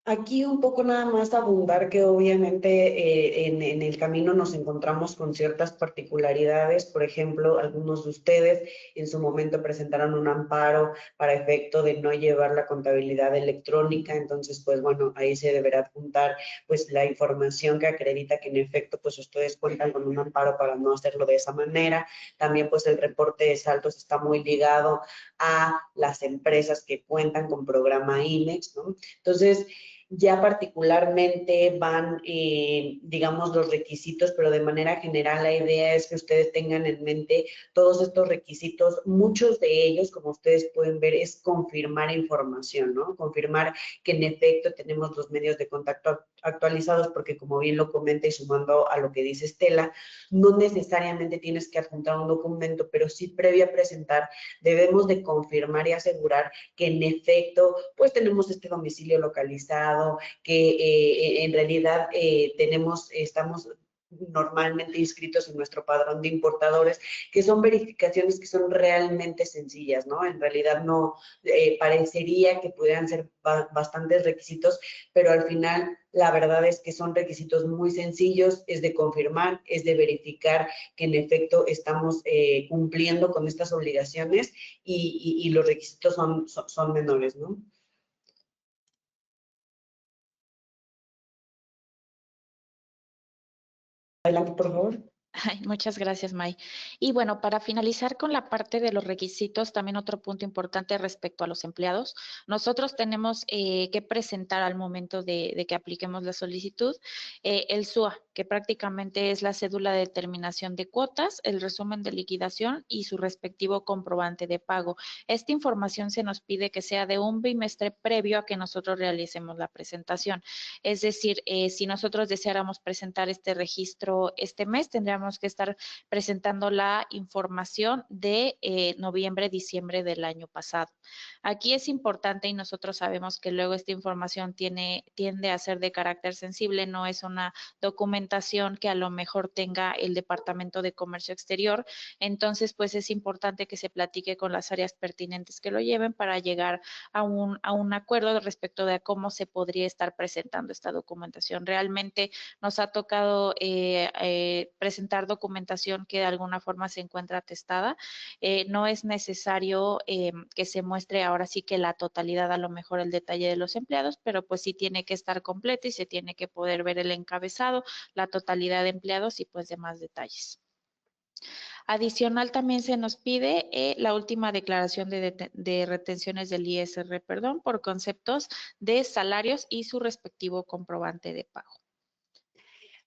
Aquí un poco nada más abundar que obviamente en el camino nos encontramos con ciertas particularidades. Por ejemplo, algunos de ustedes en su momento presentaron un amparo para efecto de no llevar la contabilidad electrónica. Entonces, pues bueno, ahí se deberá adjuntar pues la información que acredita que en efecto pues ustedes cuentan con un amparo para no hacerlo de esa manera. También pues el reporte de saldos está muy ligado a las empresas que cuentan con programa IMEX, ¿no? Entonces, ya particularmente van, digamos, los requisitos, pero de manera general la idea es que ustedes tengan en mente todos estos requisitos. Muchos de ellos, como ustedes pueden ver, es confirmar información, ¿no? Confirmar que en efecto tenemos los medios de contacto actualizados, porque como bien lo comenta y sumando a lo que dice Estela, no necesariamente tienes que adjuntar un documento, pero sí previo a presentar debemos de confirmar y asegurar que en efecto pues tenemos este domicilio localizado, que en realidad estamos normalmente inscritos en nuestro padrón de importadores, que son verificaciones que son realmente sencillas, ¿no? En realidad no parecería que pudieran ser bastantes requisitos, pero al final la verdad es que son requisitos muy sencillos, es de confirmar, es de verificar que en efecto estamos cumpliendo con estas obligaciones y los requisitos son menores, ¿no? Adelante, por favor. Ay, muchas gracias, May. Y bueno, para finalizar con la parte de los requisitos, también otro punto importante respecto a los empleados. Nosotros tenemos que presentar al momento de que apliquemos la solicitud el SUA, que prácticamente es la cédula de determinación de cuotas, el resumen de liquidación y su respectivo comprobante de pago. Esta información se nos pide que sea de un bimestre previo a que nosotros realicemos la presentación. Es decir, si nosotros deseáramos presentar este registro este mes, tendríamos que estar presentando la información de noviembre, diciembre del año pasado. Aquí es importante y nosotros sabemos que luego esta información tiende a ser de carácter sensible, no es una documentación que a lo mejor tenga el Departamento de Comercio Exterior, entonces pues es importante que se platique con las áreas pertinentes que lo lleven para llegar a un acuerdo respecto de cómo se podría estar presentando esta documentación. Realmente nos ha tocado presentar presentar documentación que de alguna forma se encuentra atestada. No es necesario que se muestre ahora sí que la totalidad, a lo mejor el detalle de los empleados, pero pues sí tiene que estar completa y se tiene que poder ver el encabezado, la totalidad de empleados y pues demás detalles. Adicional, también se nos pide la última declaración de retenciones del ISR, perdón, por conceptos de salarios y su respectivo comprobante de pago.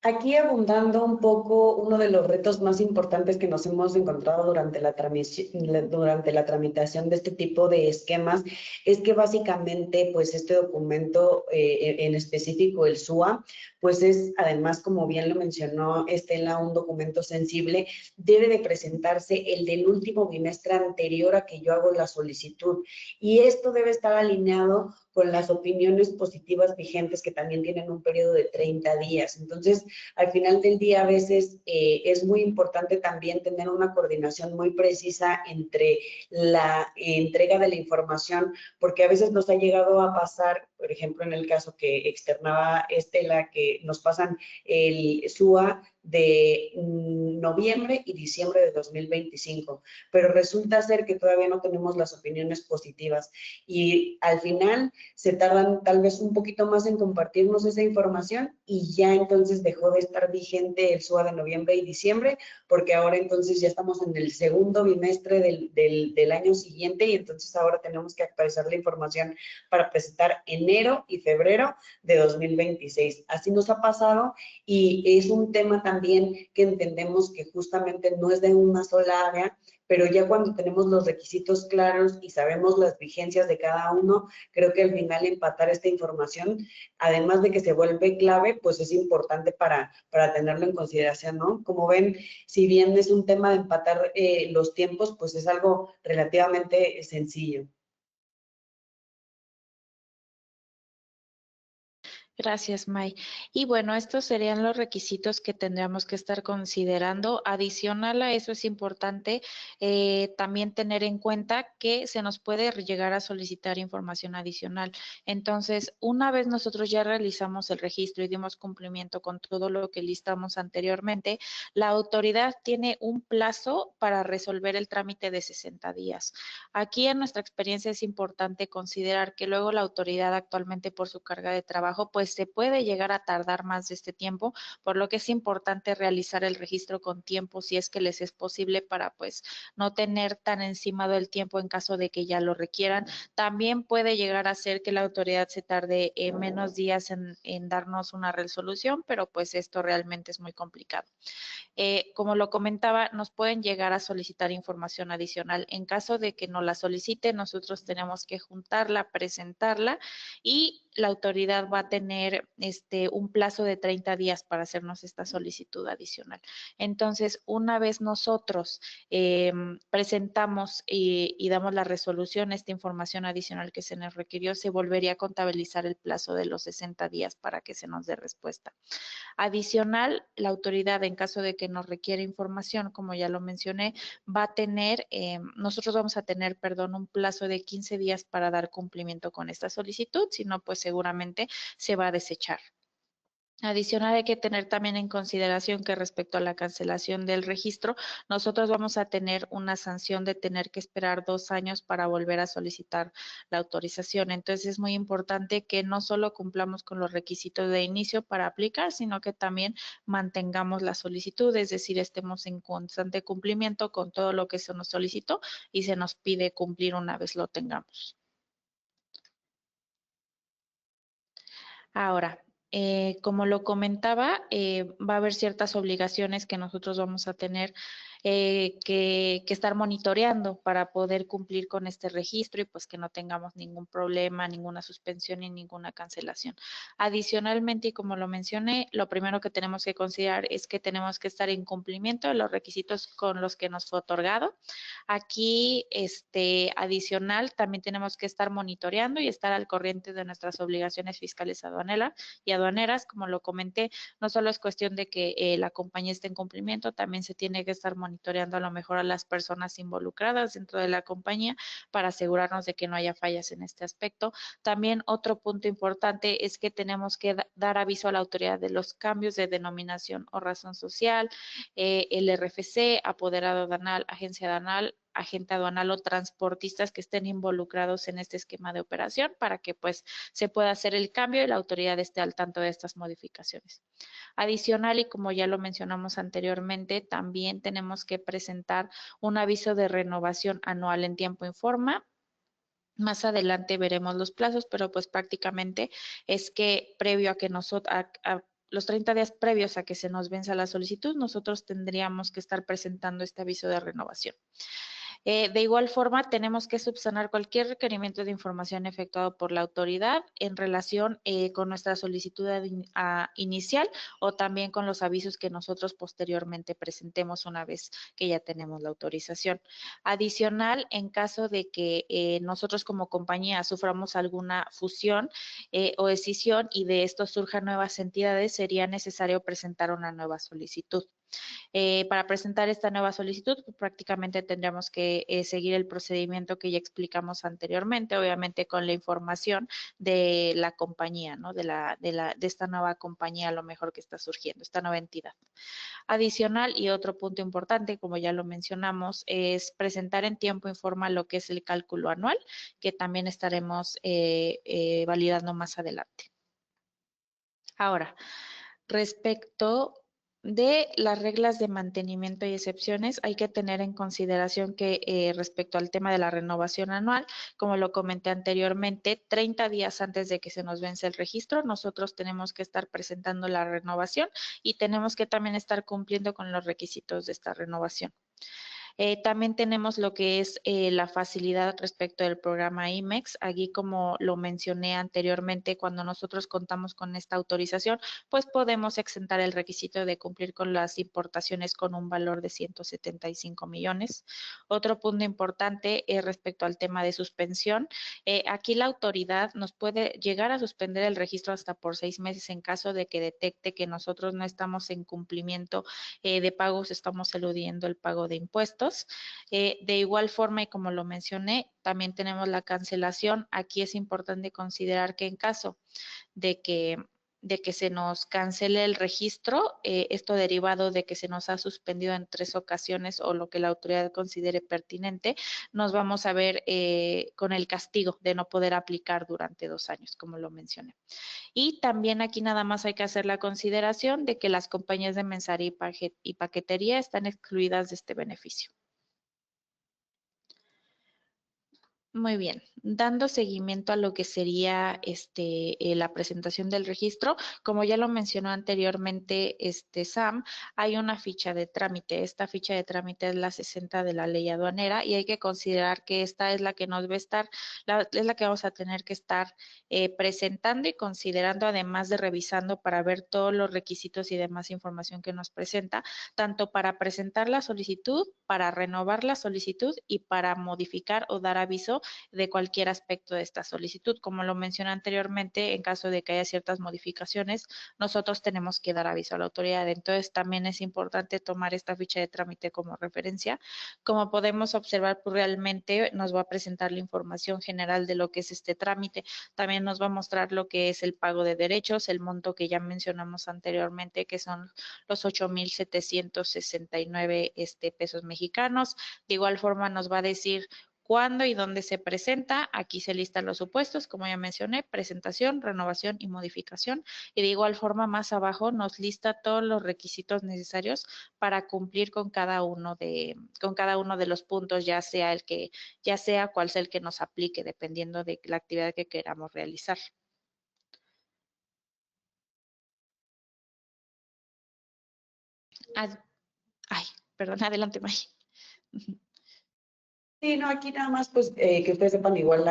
Aquí abundando un poco, uno de los retos más importantes que nos hemos encontrado durante la tramitación de este tipo de esquemas es que básicamente, pues este documento en específico, el SUA, pues es además, como bien lo mencionó Estela, un documento sensible, debe de presentarse el del último bimestre anterior a que yo hago la solicitud. Y esto debe estar alineado con las opiniones positivas vigentes que también tienen un periodo de 30 días. Entonces, al final del día, a veces es muy importante también tener una coordinación muy precisa entre la entrega de la información, porque a veces nos ha llegado a pasar, por ejemplo, en el caso que externaba Estela, que nos pasan el SUA de noviembre y diciembre de 2025, pero resulta ser que todavía no tenemos las opiniones positivas y al final se tardan tal vez un poquito más en compartirnos esa información y ya entonces dejó de estar vigente el SUA de noviembre y diciembre, porque ahora entonces ya estamos en el segundo bimestre del año siguiente y entonces ahora tenemos que actualizar la información para presentar enero y febrero de 2026. Así nos ha pasado y es un tema también que entendemos que justamente no es de una sola área, pero ya cuando tenemos los requisitos claros y sabemos las vigencias de cada uno, creo que al final empatar esta información, además de que se vuelve clave, pues es importante para tenerlo en consideración, ¿no? Como ven, si bien es un tema de empatar los tiempos, pues es algo relativamente sencillo. Gracias, May. Y bueno, estos serían los requisitos que tendríamos que estar considerando. Adicional a eso es importante también tener en cuenta que se nos puede llegar a solicitar información adicional. Entonces, una vez nosotros ya realizamos el registro y dimos cumplimiento con todo lo que listamos anteriormente, la autoridad tiene un plazo para resolver el trámite de 60 días. Aquí en nuestra experiencia es importante considerar que luego la autoridad actualmente por su carga de trabajo, pues se puede llegar a tardar más de este tiempo, por lo que es importante realizar el registro con tiempo si es que les es posible para pues no tener tan encimado el tiempo en caso de que ya lo requieran. También puede llegar a ser que la autoridad se tarde menos días en darnos una resolución, pero pues esto realmente es muy complicado. Como lo comentaba, nos pueden llegar a solicitar información adicional. En caso de que nos la solicite, nosotros tenemos que juntarla, presentarla y la autoridad va a tener un plazo de 30 días para hacernos esta solicitud adicional. Entonces, una vez nosotros presentamos y damos la resolución, esta información adicional que se nos requirió, se volvería a contabilizar el plazo de los 60 días para que se nos dé respuesta. Adicional, la autoridad, en caso de que nos requiera información, como ya lo mencioné, va a tener, nosotros vamos a tener, perdón, un plazo de 15 días para dar cumplimiento con esta solicitud, si no, pues seguramente se va a desechar. Adicional, hay que tener también en consideración que respecto a la cancelación del registro, nosotros vamos a tener una sanción de tener que esperar 2 años para volver a solicitar la autorización. Entonces, es muy importante que no solo cumplamos con los requisitos de inicio para aplicar, sino que también mantengamos la solicitud, es decir, estemos en constante cumplimiento con todo lo que se nos solicitó y se nos pide cumplir una vez lo tengamos. Ahora, como lo comentaba, va a haber ciertas obligaciones que nosotros vamos a tener que estar monitoreando para poder cumplir con este registro y pues que no tengamos ningún problema, ninguna suspensión ni ninguna cancelación. Adicionalmente, y como lo mencioné, lo primero que tenemos que considerar es que tenemos que estar en cumplimiento de los requisitos con los que nos fue otorgado. Aquí, adicional, también tenemos que estar monitoreando y estar al corriente de nuestras obligaciones fiscales aduaneras. Como lo comenté, no solo es cuestión de que la compañía esté en cumplimiento, también se tiene que estar monitoreando monitoreando a lo mejor a las personas involucradas dentro de la compañía para asegurarnos de que no haya fallas en este aspecto. También otro punto importante es que tenemos que dar aviso a la autoridad de los cambios de denominación o razón social, el RFC, apoderado aduanal, agencia aduanal, agente aduanal o transportistas que estén involucrados en este esquema de operación para que pues se pueda hacer el cambio y la autoridad esté al tanto de estas modificaciones. Adicional, y como ya lo mencionamos anteriormente, también tenemos que presentar un aviso de renovación anual en tiempo y forma. Más adelante veremos los plazos, pero pues prácticamente es que previo a que nosotros, los 30 días previos a que se nos venza la solicitud, nosotros tendríamos que estar presentando este aviso de renovación. De igual forma, tenemos que subsanar cualquier requerimiento de información efectuado por la autoridad en relación con nuestra solicitud inicial o también con los avisos que nosotros posteriormente presentemos una vez que ya tenemos la autorización. Adicional, en caso de que nosotros como compañía suframos alguna fusión o escisión y de esto surjan nuevas entidades, sería necesario presentar una nueva solicitud. Para presentar esta nueva solicitud, pues, prácticamente tendríamos que seguir el procedimiento que ya explicamos anteriormente, obviamente con la información de la compañía, ¿no? De esta nueva compañía a lo mejor que está surgiendo, esta nueva entidad. Adicional y otro punto importante, como ya lo mencionamos, es presentar en tiempo y forma lo que es el cálculo anual, que también estaremos validando más adelante. Ahora, respecto de las reglas de mantenimiento y excepciones, hay que tener en consideración que respecto al tema de la renovación anual, como lo comenté anteriormente, 30 días antes de que se nos vence el registro, nosotros tenemos que estar presentando la renovación y tenemos que también estar cumpliendo con los requisitos de esta renovación. También tenemos lo que es la facilidad respecto del programa IMEX. Aquí, como lo mencioné anteriormente, cuando nosotros contamos con esta autorización, pues podemos exentar el requisito de cumplir con las importaciones con un valor de 175 millones. Otro punto importante es respecto al tema de suspensión. Aquí la autoridad nos puede llegar a suspender el registro hasta por 6 meses en caso de que detecte que nosotros no estamos en cumplimiento de pagos, estamos eludiendo el pago de impuestos. De igual forma, y como lo mencioné, también tenemos la cancelación. Aquí es importante considerar que en caso de que se nos cancele el registro, esto derivado de que se nos ha suspendido en 3 ocasiones o lo que la autoridad considere pertinente, nos vamos a ver con el castigo de no poder aplicar durante 2 años, como lo mencioné. Y también aquí nada más hay que hacer la consideración de que las compañías de mensajería y paquetería están excluidas de este beneficio. Muy bien, dando seguimiento a lo que sería la presentación del registro, como ya lo mencionó anteriormente Sam, hay una ficha de trámite. Esta ficha de trámite es la 60 de la ley aduanera y hay que considerar que esta es la que nos va a estar, es la que vamos a tener que estar presentando y considerando, además de revisando para ver todos los requisitos y demás información que nos presenta, tanto para presentar la solicitud, para renovar la solicitud y para modificar o dar aviso de cualquier aspecto de esta solicitud. Como lo mencioné anteriormente, en caso de que haya ciertas modificaciones, nosotros tenemos que dar aviso a la autoridad. Entonces, también es importante tomar esta ficha de trámite como referencia. Como podemos observar, pues realmente nos va a presentar la información general de lo que es este trámite. También nos va a mostrar lo que es el pago de derechos, el monto que ya mencionamos anteriormente, que son los 8,769 pesos mexicanos. De igual forma, nos va a decir cuándo y dónde se presenta. Aquí se listan los supuestos, como ya mencioné, presentación, renovación y modificación. Y de igual forma, más abajo nos lista todos los requisitos necesarios para cumplir con cada uno de los puntos, ya sea cual sea el que nos aplique, dependiendo de la actividad que queramos realizar. Ay, perdón, adelante, May. Sí, no, aquí nada más, pues, que ustedes sepan, igual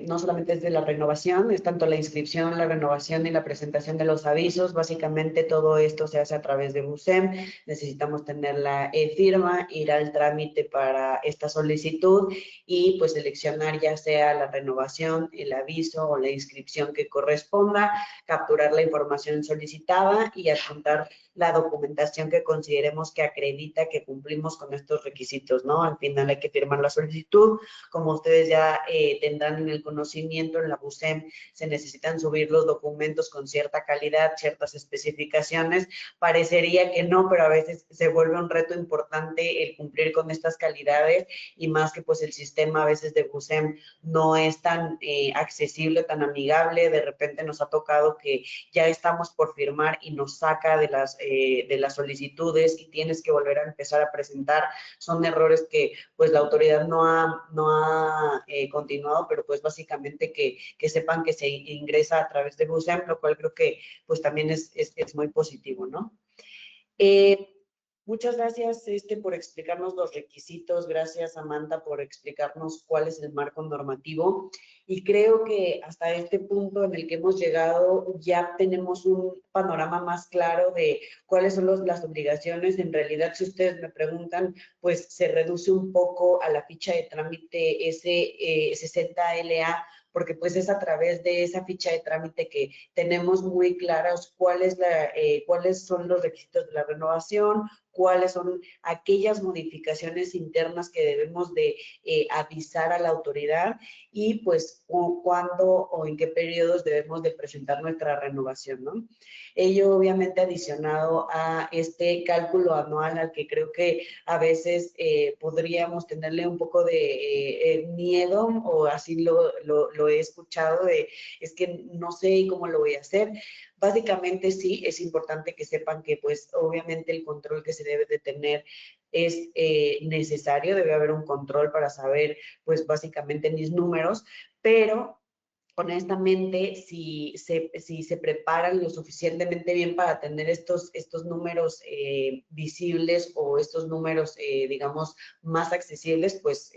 no solamente es de la renovación, es tanto la inscripción, la renovación y la presentación de los avisos. Básicamente todo esto se hace a través de BUSEM. Necesitamos tener la firma, ir al trámite para esta solicitud y pues seleccionar ya sea la renovación, el aviso o la inscripción que corresponda, capturar la información solicitada y adjuntar la documentación que consideremos que acredita que cumplimos con estos requisitos, ¿no? Al final hay que firmar la solicitud. Como ustedes ya tendrán en el conocimiento, en la BUSEM se necesitan subir los documentos con cierta calidad, ciertas especificaciones. Parecería que no, pero a veces se vuelve un reto importante el cumplir con estas calidades y más que pues el sistema a veces de BUSEM no es tan accesible, tan amigable. De repente nos ha tocado que ya estamos por firmar y nos saca de las solicitudes y tienes que volver a empezar a presentar. Son errores que pues la autoridad no ha continuado, pero pues básicamente que sepan que se ingresa a través de BUSEM, lo cual creo que pues también es muy positivo, ¿no? Muchas gracias por explicarnos los requisitos, gracias Amanda por explicarnos cuál es el marco normativo y creo que hasta este punto en el que hemos llegado ya tenemos un panorama más claro de cuáles son las obligaciones. En realidad, si ustedes me preguntan, pues se reduce un poco a la ficha de trámite S60LA, porque pues es a través de esa ficha de trámite que tenemos muy claros cuáles son los requisitos de la renovación, cuáles son aquellas modificaciones internas que debemos de avisar a la autoridad y pues cuándo o en qué periodos debemos de presentar nuestra renovación, ¿no? Ello obviamente adicionado a este cálculo anual al que creo que a veces podríamos tenerle un poco de miedo o así lo he escuchado de es que no sé cómo lo voy a hacer. Básicamente sí, es importante que sepan que pues obviamente el control que se debe de tener es necesario, debe haber un control para saber pues básicamente mis números, pero honestamente, si se preparan lo suficientemente bien para tener estos números visibles o estos números, digamos, más accesibles, pues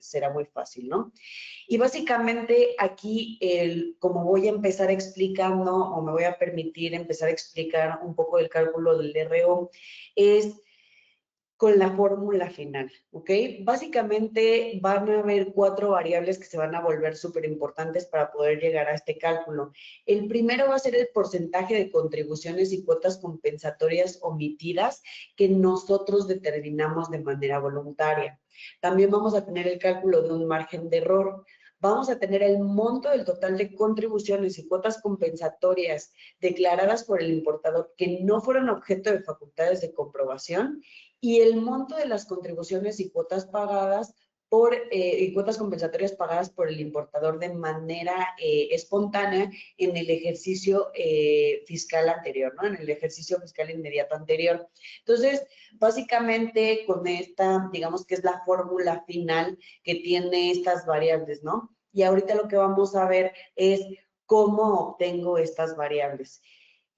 será muy fácil, ¿no? Y básicamente aquí, como voy a empezar explicando o me voy a permitir empezar a explicar un poco el cálculo del RO, es con la fórmula final, ¿ok? Básicamente van a haber 4 variables que se van a volver súper importantes para poder llegar a este cálculo. El primero va a ser el porcentaje de contribuciones y cuotas compensatorias omitidas que nosotros determinamos de manera voluntaria. También vamos a tener el cálculo de un margen de error. Vamos a tener el monto del total de contribuciones y cuotas compensatorias declaradas por el importador que no fueron objeto de facultades de comprobación y el monto de las contribuciones y cuotas pagadas y cuotas compensatorias pagadas por el importador de manera espontánea en el ejercicio fiscal anterior, ¿no? En el ejercicio fiscal inmediato anterior. Entonces, básicamente con esta, digamos que es la fórmula final que tiene estas variables, ¿no? Y ahorita lo que vamos a ver es cómo obtengo estas variables.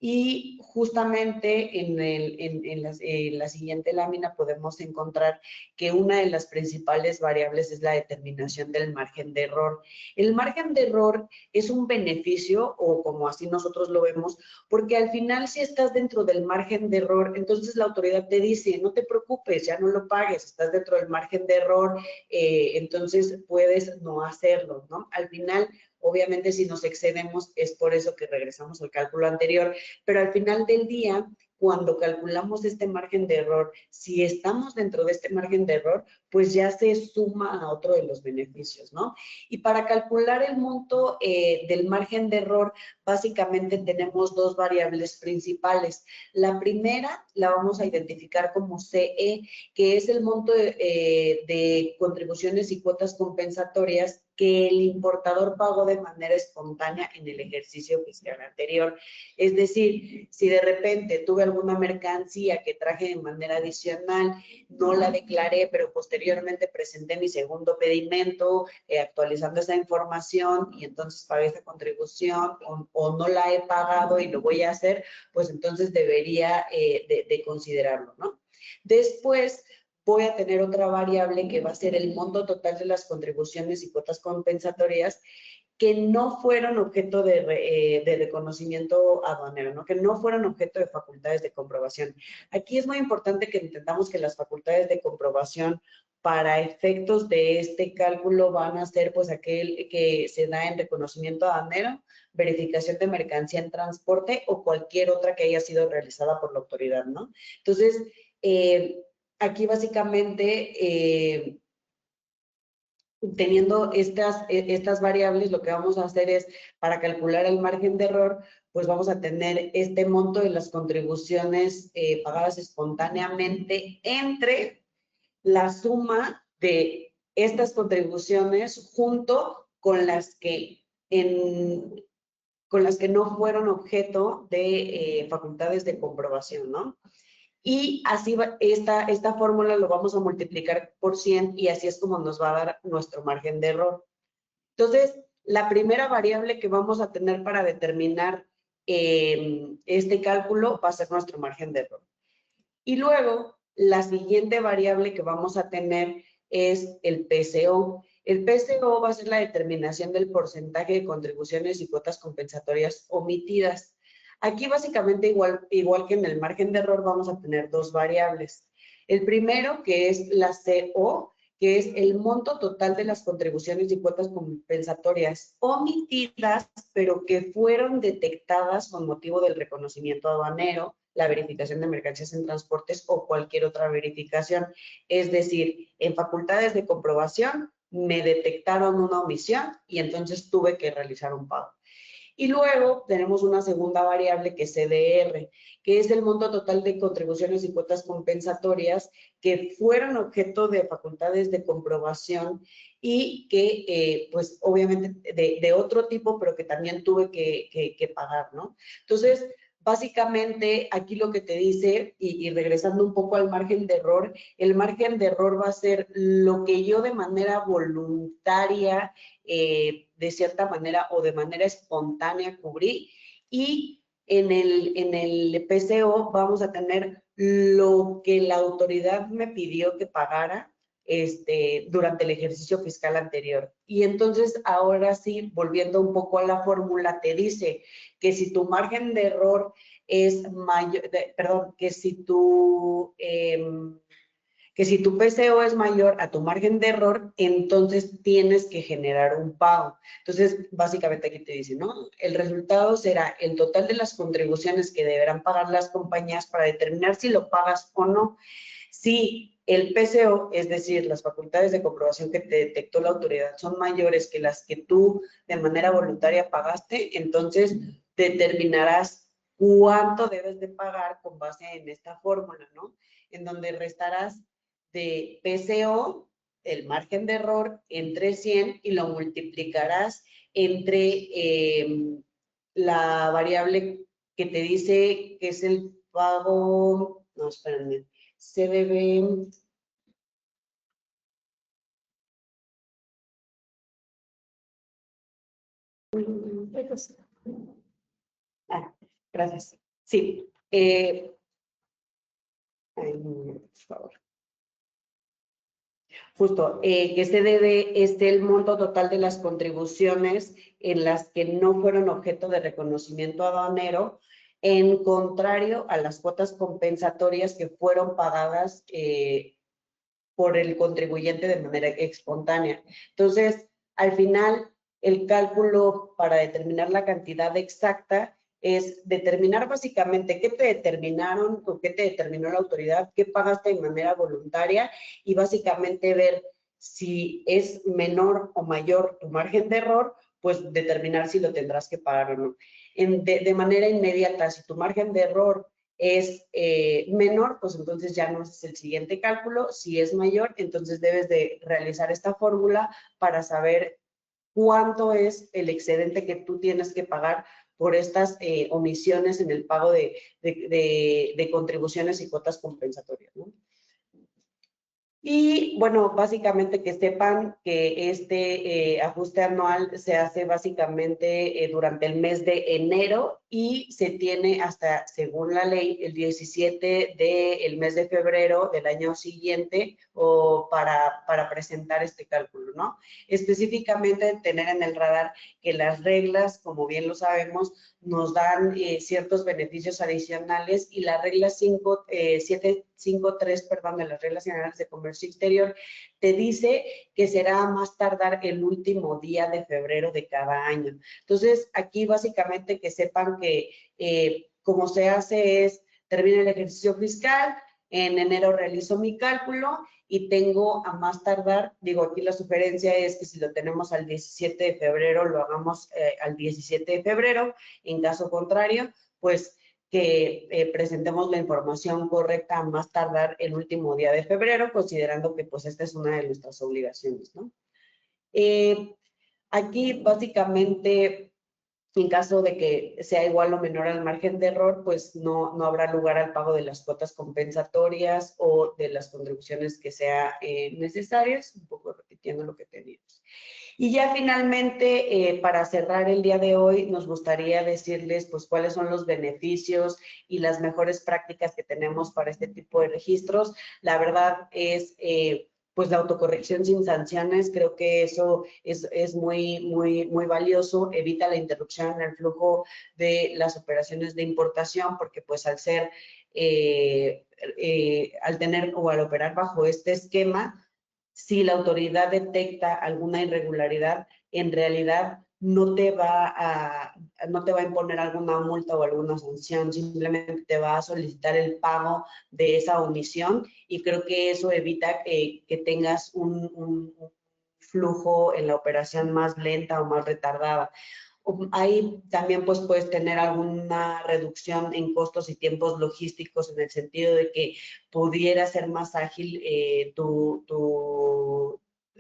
Y justamente en la siguiente lámina podemos encontrar que una de las principales variables es la determinación del margen de error. El margen de error es un beneficio, o como así nosotros lo vemos, porque al final si estás dentro del margen de error, entonces la autoridad te dice, no te preocupes, ya no lo pagues, estás dentro del margen de error, entonces puedes no hacerlo, ¿no? Al final, obviamente, si nos excedemos, es por eso que regresamos al cálculo anterior, pero al final del día, cuando calculamos este margen de error, si estamos dentro de este margen de error, pues ya se suma a otro de los beneficios, ¿no? Y para calcular el monto del margen de error, básicamente tenemos 2 variables principales. La primera la vamos a identificar como CE, que es el monto de contribuciones y cuotas compensatorias que el importador pagó de manera espontánea en el ejercicio fiscal anterior. Es decir, si de repente tuve alguna mercancía que traje de manera adicional, no la declaré, pero posteriormente presenté mi segundo pedimento actualizando esa información y entonces pagué esa contribución o no la he pagado y lo voy a hacer, pues entonces debería de considerarlo, ¿no? Después voy a tener otra variable que va a ser el monto total de las contribuciones y cuotas compensatorias que no fueron objeto de reconocimiento aduanero, ¿no? Que no fueron objeto de facultades de comprobación. Aquí es muy importante que entendamos que las facultades de comprobación para efectos de este cálculo van a ser pues aquel que se da en reconocimiento aduanero, verificación de mercancía en transporte o cualquier otra que haya sido realizada por la autoridad, ¿no? Entonces, aquí básicamente, teniendo estas variables, lo que vamos a hacer es, para calcular el margen de error, pues vamos a tener este monto de las contribuciones pagadas espontáneamente entre la suma de estas contribuciones junto con las que no fueron objeto de facultades de comprobación, ¿no? Y así esta fórmula lo vamos a multiplicar por 100 y así es como nos va a dar nuestro margen de error. Entonces, la primera variable que vamos a tener para determinar este cálculo va a ser nuestro margen de error. Y luego, la siguiente variable que vamos a tener es el PCO. El PCO va a ser la determinación del porcentaje de contribuciones y cuotas compensatorias omitidas. Aquí básicamente igual que en el margen de error vamos a tener dos variables. El primero, que es la CO, que es el monto total de las contribuciones y cuotas compensatorias omitidas, pero que fueron detectadas con motivo del reconocimiento aduanero, la verificación de mercancías en transportes o cualquier otra verificación. Es decir, en facultades de comprobación me detectaron una omisión y entonces tuve que realizar un pago. Y luego tenemos una segunda variable que es CDR, que es el monto total de contribuciones y cuotas compensatorias que fueron objeto de facultades de comprobación y que, pues, obviamente de otro tipo, pero que también tuve que pagar, ¿no? Entonces, básicamente, aquí lo que te dice, y regresando un poco al margen de error, el margen de error va a ser lo que yo de manera voluntaria, de cierta manera o de manera espontánea cubrí, y en el PCO vamos a tener lo que la autoridad me pidió que pagara durante el ejercicio fiscal anterior. Y entonces, ahora sí, volviendo un poco a la fórmula, te dice que si tu margen de error es mayor, que si tu PCO es mayor a tu margen de error, entonces tienes que generar un pago. Entonces, básicamente aquí te dice, ¿no? El resultado será el total de las contribuciones que deberán pagar las compañías para determinar si lo pagas o no. Si el PCO, es decir, las facultades de comprobación que te detectó la autoridad, son mayores que las que tú de manera voluntaria pagaste, entonces determinarás cuánto debes de pagar con base en esta fórmula, ¿no? En donde restarás de PCO el margen de error entre 100 y lo multiplicarás entre la variable que te dice que es el pago, no, espérenme, se debe... gracias. Sí. Por favor. Justo, que se debe el monto total de las contribuciones en las que no fueron objeto de reconocimiento aduanero, en contrario a las cuotas compensatorias que fueron pagadas por el contribuyente de manera espontánea. Entonces, al final, el cálculo para determinar la cantidad exacta es determinar básicamente qué te determinaron o qué te determinó la autoridad, qué pagaste de manera voluntaria y básicamente ver si es menor o mayor tu margen de error, pues determinar si lo tendrás que pagar o no. De manera inmediata, si tu margen de error es menor, pues entonces ya no es el siguiente cálculo. Si es mayor, entonces debes de realizar esta fórmula para saber cuánto es el excedente que tú tienes que pagar por estas omisiones en el pago de contribuciones y cuotas compensatorias, ¿no? Y bueno, básicamente que sepan que este ajuste anual se hace básicamente durante el mes de enero y se tiene hasta, según la ley, el 17 del mes de febrero del año siguiente o para presentar este cálculo, ¿no? Específicamente tener en el radar que las reglas, como bien lo sabemos, nos dan ciertos beneficios adicionales y la regla 753, perdón, de las reglas generales de comercio exterior, te dice que será a más tardar el último día de febrero de cada año. Entonces, aquí básicamente que sepan que como se hace es, termina el ejercicio fiscal, en enero realizo mi cálculo y tengo a más tardar, digo, aquí la sugerencia es que si lo tenemos al 17 de febrero, lo hagamos al 17 de febrero. En caso contrario, pues que presentemos la información correcta a más tardar el último día de febrero, considerando que pues esta es una de nuestras obligaciones, ¿no? Aquí básicamente, en caso de que sea igual o menor al margen de error, pues no habrá lugar al pago de las cuotas compensatorias o de las contribuciones que sean necesarias, un poco repitiendo lo que teníamos. Y ya finalmente, para cerrar el día de hoy, nos gustaría decirles pues cuáles son los beneficios y las mejores prácticas que tenemos para este tipo de registros. La verdad es pues la autocorrección sin sanciones, creo que eso es muy valioso, evita la interrupción en el flujo de las operaciones de importación, porque pues al ser, al tener o al operar bajo este esquema, si la autoridad detecta alguna irregularidad, en realidad no te va a imponer alguna multa o alguna sanción, simplemente te va a solicitar el pago de esa omisión y creo que eso evita que tengas un flujo en la operación más lenta o más retardada. Ahí también pues puedes tener alguna reducción en costos y tiempos logísticos en el sentido de que pudiera ser más ágil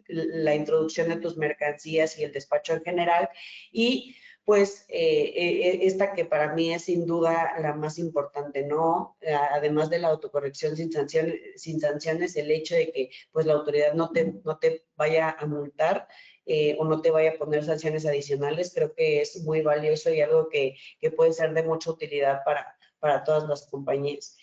la introducción de tus mercancías y el despacho en general. Y pues esta que para mí es sin duda la más importante, ¿no? Además de la autocorrección sin sanciones, el hecho de que pues la autoridad no te vaya a multar o no te vaya a poner sanciones adicionales, creo que es muy valioso y algo que puede ser de mucha utilidad para todas las compañías.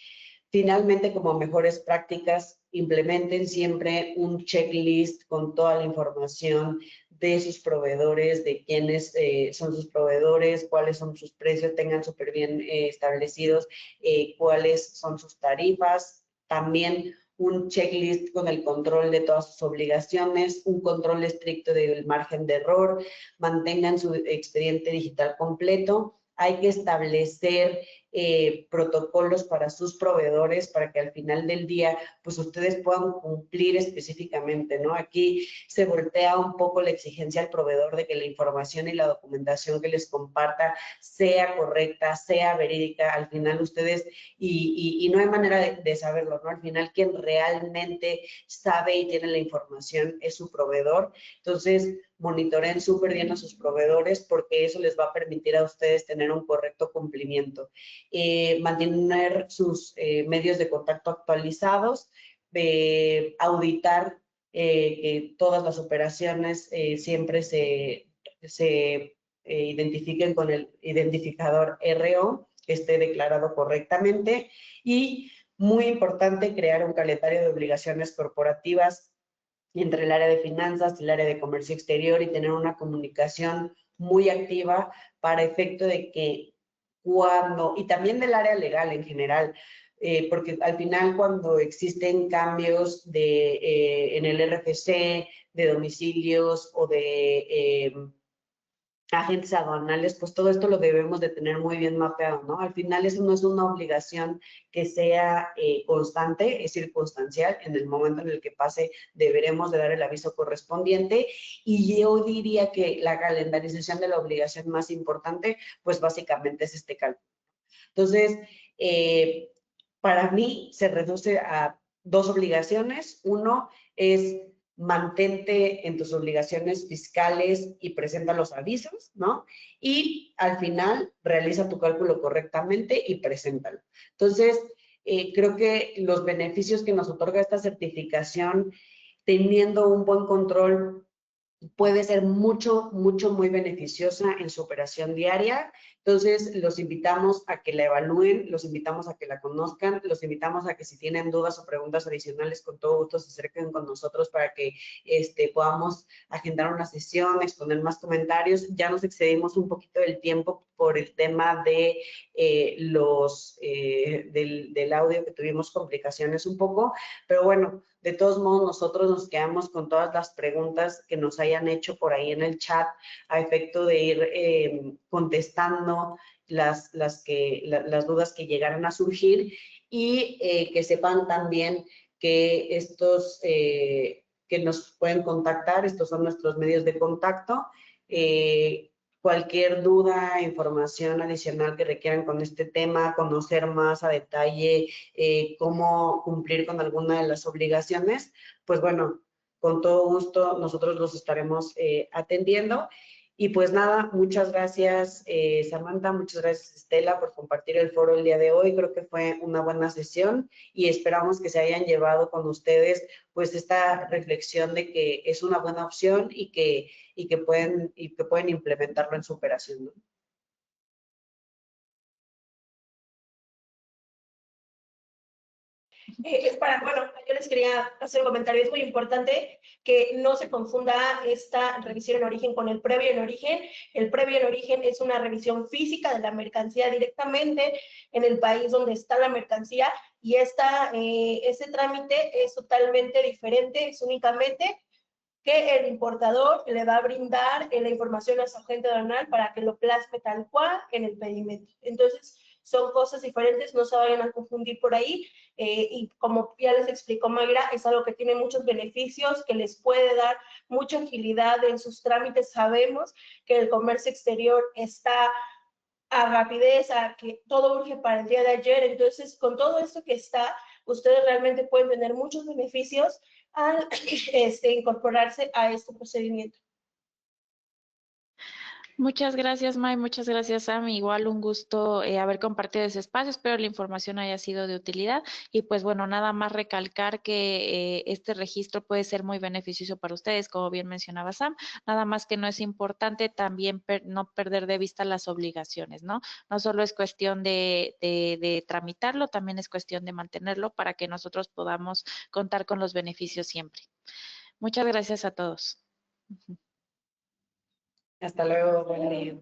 Finalmente, como mejores prácticas, implementen siempre un checklist con toda la información de sus proveedores, de quiénes son sus proveedores, cuáles son sus precios, tengan súper bien establecidos cuáles son sus tarifas. También un checklist con el control de todas sus obligaciones, un control estricto del margen de error, mantengan su expediente digital completo. Hay que establecer protocolos para sus proveedores para que al final del día pues ustedes puedan cumplir específicamente, ¿no? Aquí se voltea un poco la exigencia al proveedor de que la información y la documentación que les comparta sea correcta, sea verídica. Al final ustedes, y no hay manera de saberlo, ¿no? Al final quien realmente sabe y tiene la información es su proveedor. Entonces, monitoreen súper bien a sus proveedores porque eso les va a permitir a ustedes tener un correcto cumplimiento. Mantener sus medios de contacto actualizados, auditar que todas las operaciones siempre se identifiquen con el identificador RO, que esté declarado correctamente y muy importante crear un calendario de obligaciones corporativas entre el área de finanzas y el área de comercio exterior y tener una comunicación muy activa para efecto de que y también del área legal en general, porque al final cuando existen cambios en el RFC, de domicilios o de agentes aduanales, pues todo esto lo debemos de tener muy bien mapeado, ¿no? Al final eso no es una obligación que sea constante, es circunstancial. En el momento en el que pase deberemos de dar el aviso correspondiente y yo diría que la calendarización de la obligación más importante, pues básicamente es este cálculo. Entonces, para mí se reduce a dos obligaciones. Uno es mantente en tus obligaciones fiscales y presenta los avisos, ¿no? Y al final realiza tu cálculo correctamente y preséntalo. Entonces, creo que los beneficios que nos otorga esta certificación, teniendo un buen control, puede ser muy beneficiosa en su operación diaria. Entonces, los invitamos a que la evalúen, los invitamos a que la conozcan, los invitamos a que si tienen dudas o preguntas adicionales, con todo gusto se acerquen con nosotros para que podamos agendar una sesión, exponer más comentarios. Ya nos excedimos un poquito del tiempo por el tema de del audio, que tuvimos complicaciones un poco, pero bueno, de todos modos, nosotros nos quedamos con todas las preguntas que nos hayan hecho por ahí en el chat a efecto de ir contestando las dudas que llegaran a surgir y que sepan también que que nos pueden contactar, estos son nuestros medios de contacto. Cualquier duda, información adicional que requieran con este tema, conocer más a detalle cómo cumplir con alguna de las obligaciones, pues bueno, con todo gusto nosotros los estaremos atendiendo. Y pues nada, muchas gracias Samantha, muchas gracias Estela por compartir el foro el día de hoy. Creo que fue una buena sesión y esperamos que se hayan llevado con ustedes pues esta reflexión de que es una buena opción y que pueden implementarlo en su operación, ¿no? Bueno, yo les quería hacer un comentario, es muy importante que no se confunda esta revisión en origen con el previo en origen. El previo en origen es una revisión física de la mercancía directamente en el país donde está la mercancía y ese trámite es totalmente diferente, es únicamente que el importador le va a brindar la información a su agente aduanal para que lo plasme tal cual en el pedimento. Entonces, son cosas diferentes, no se vayan a confundir por ahí. Y como ya les explicó Mayra, es algo que tiene muchos beneficios, que les puede dar mucha agilidad en sus trámites. Sabemos que el comercio exterior está a rapidez, a que todo urge para el día de ayer. Entonces, con todo esto que está, ustedes realmente pueden tener muchos beneficios al incorporarse a este procedimiento. Muchas gracias, May. Muchas gracias, Sam. Igual un gusto haber compartido ese espacio. Espero la información haya sido de utilidad. Y pues bueno, nada más recalcar que este registro puede ser muy beneficioso para ustedes, como bien mencionaba Sam. Nada más que no es importante también no perder de vista las obligaciones, ¿no? No solo es cuestión de tramitarlo, también es cuestión de mantenerlo para que nosotros podamos contar con los beneficios siempre. Muchas gracias a todos. Hasta luego, buen día.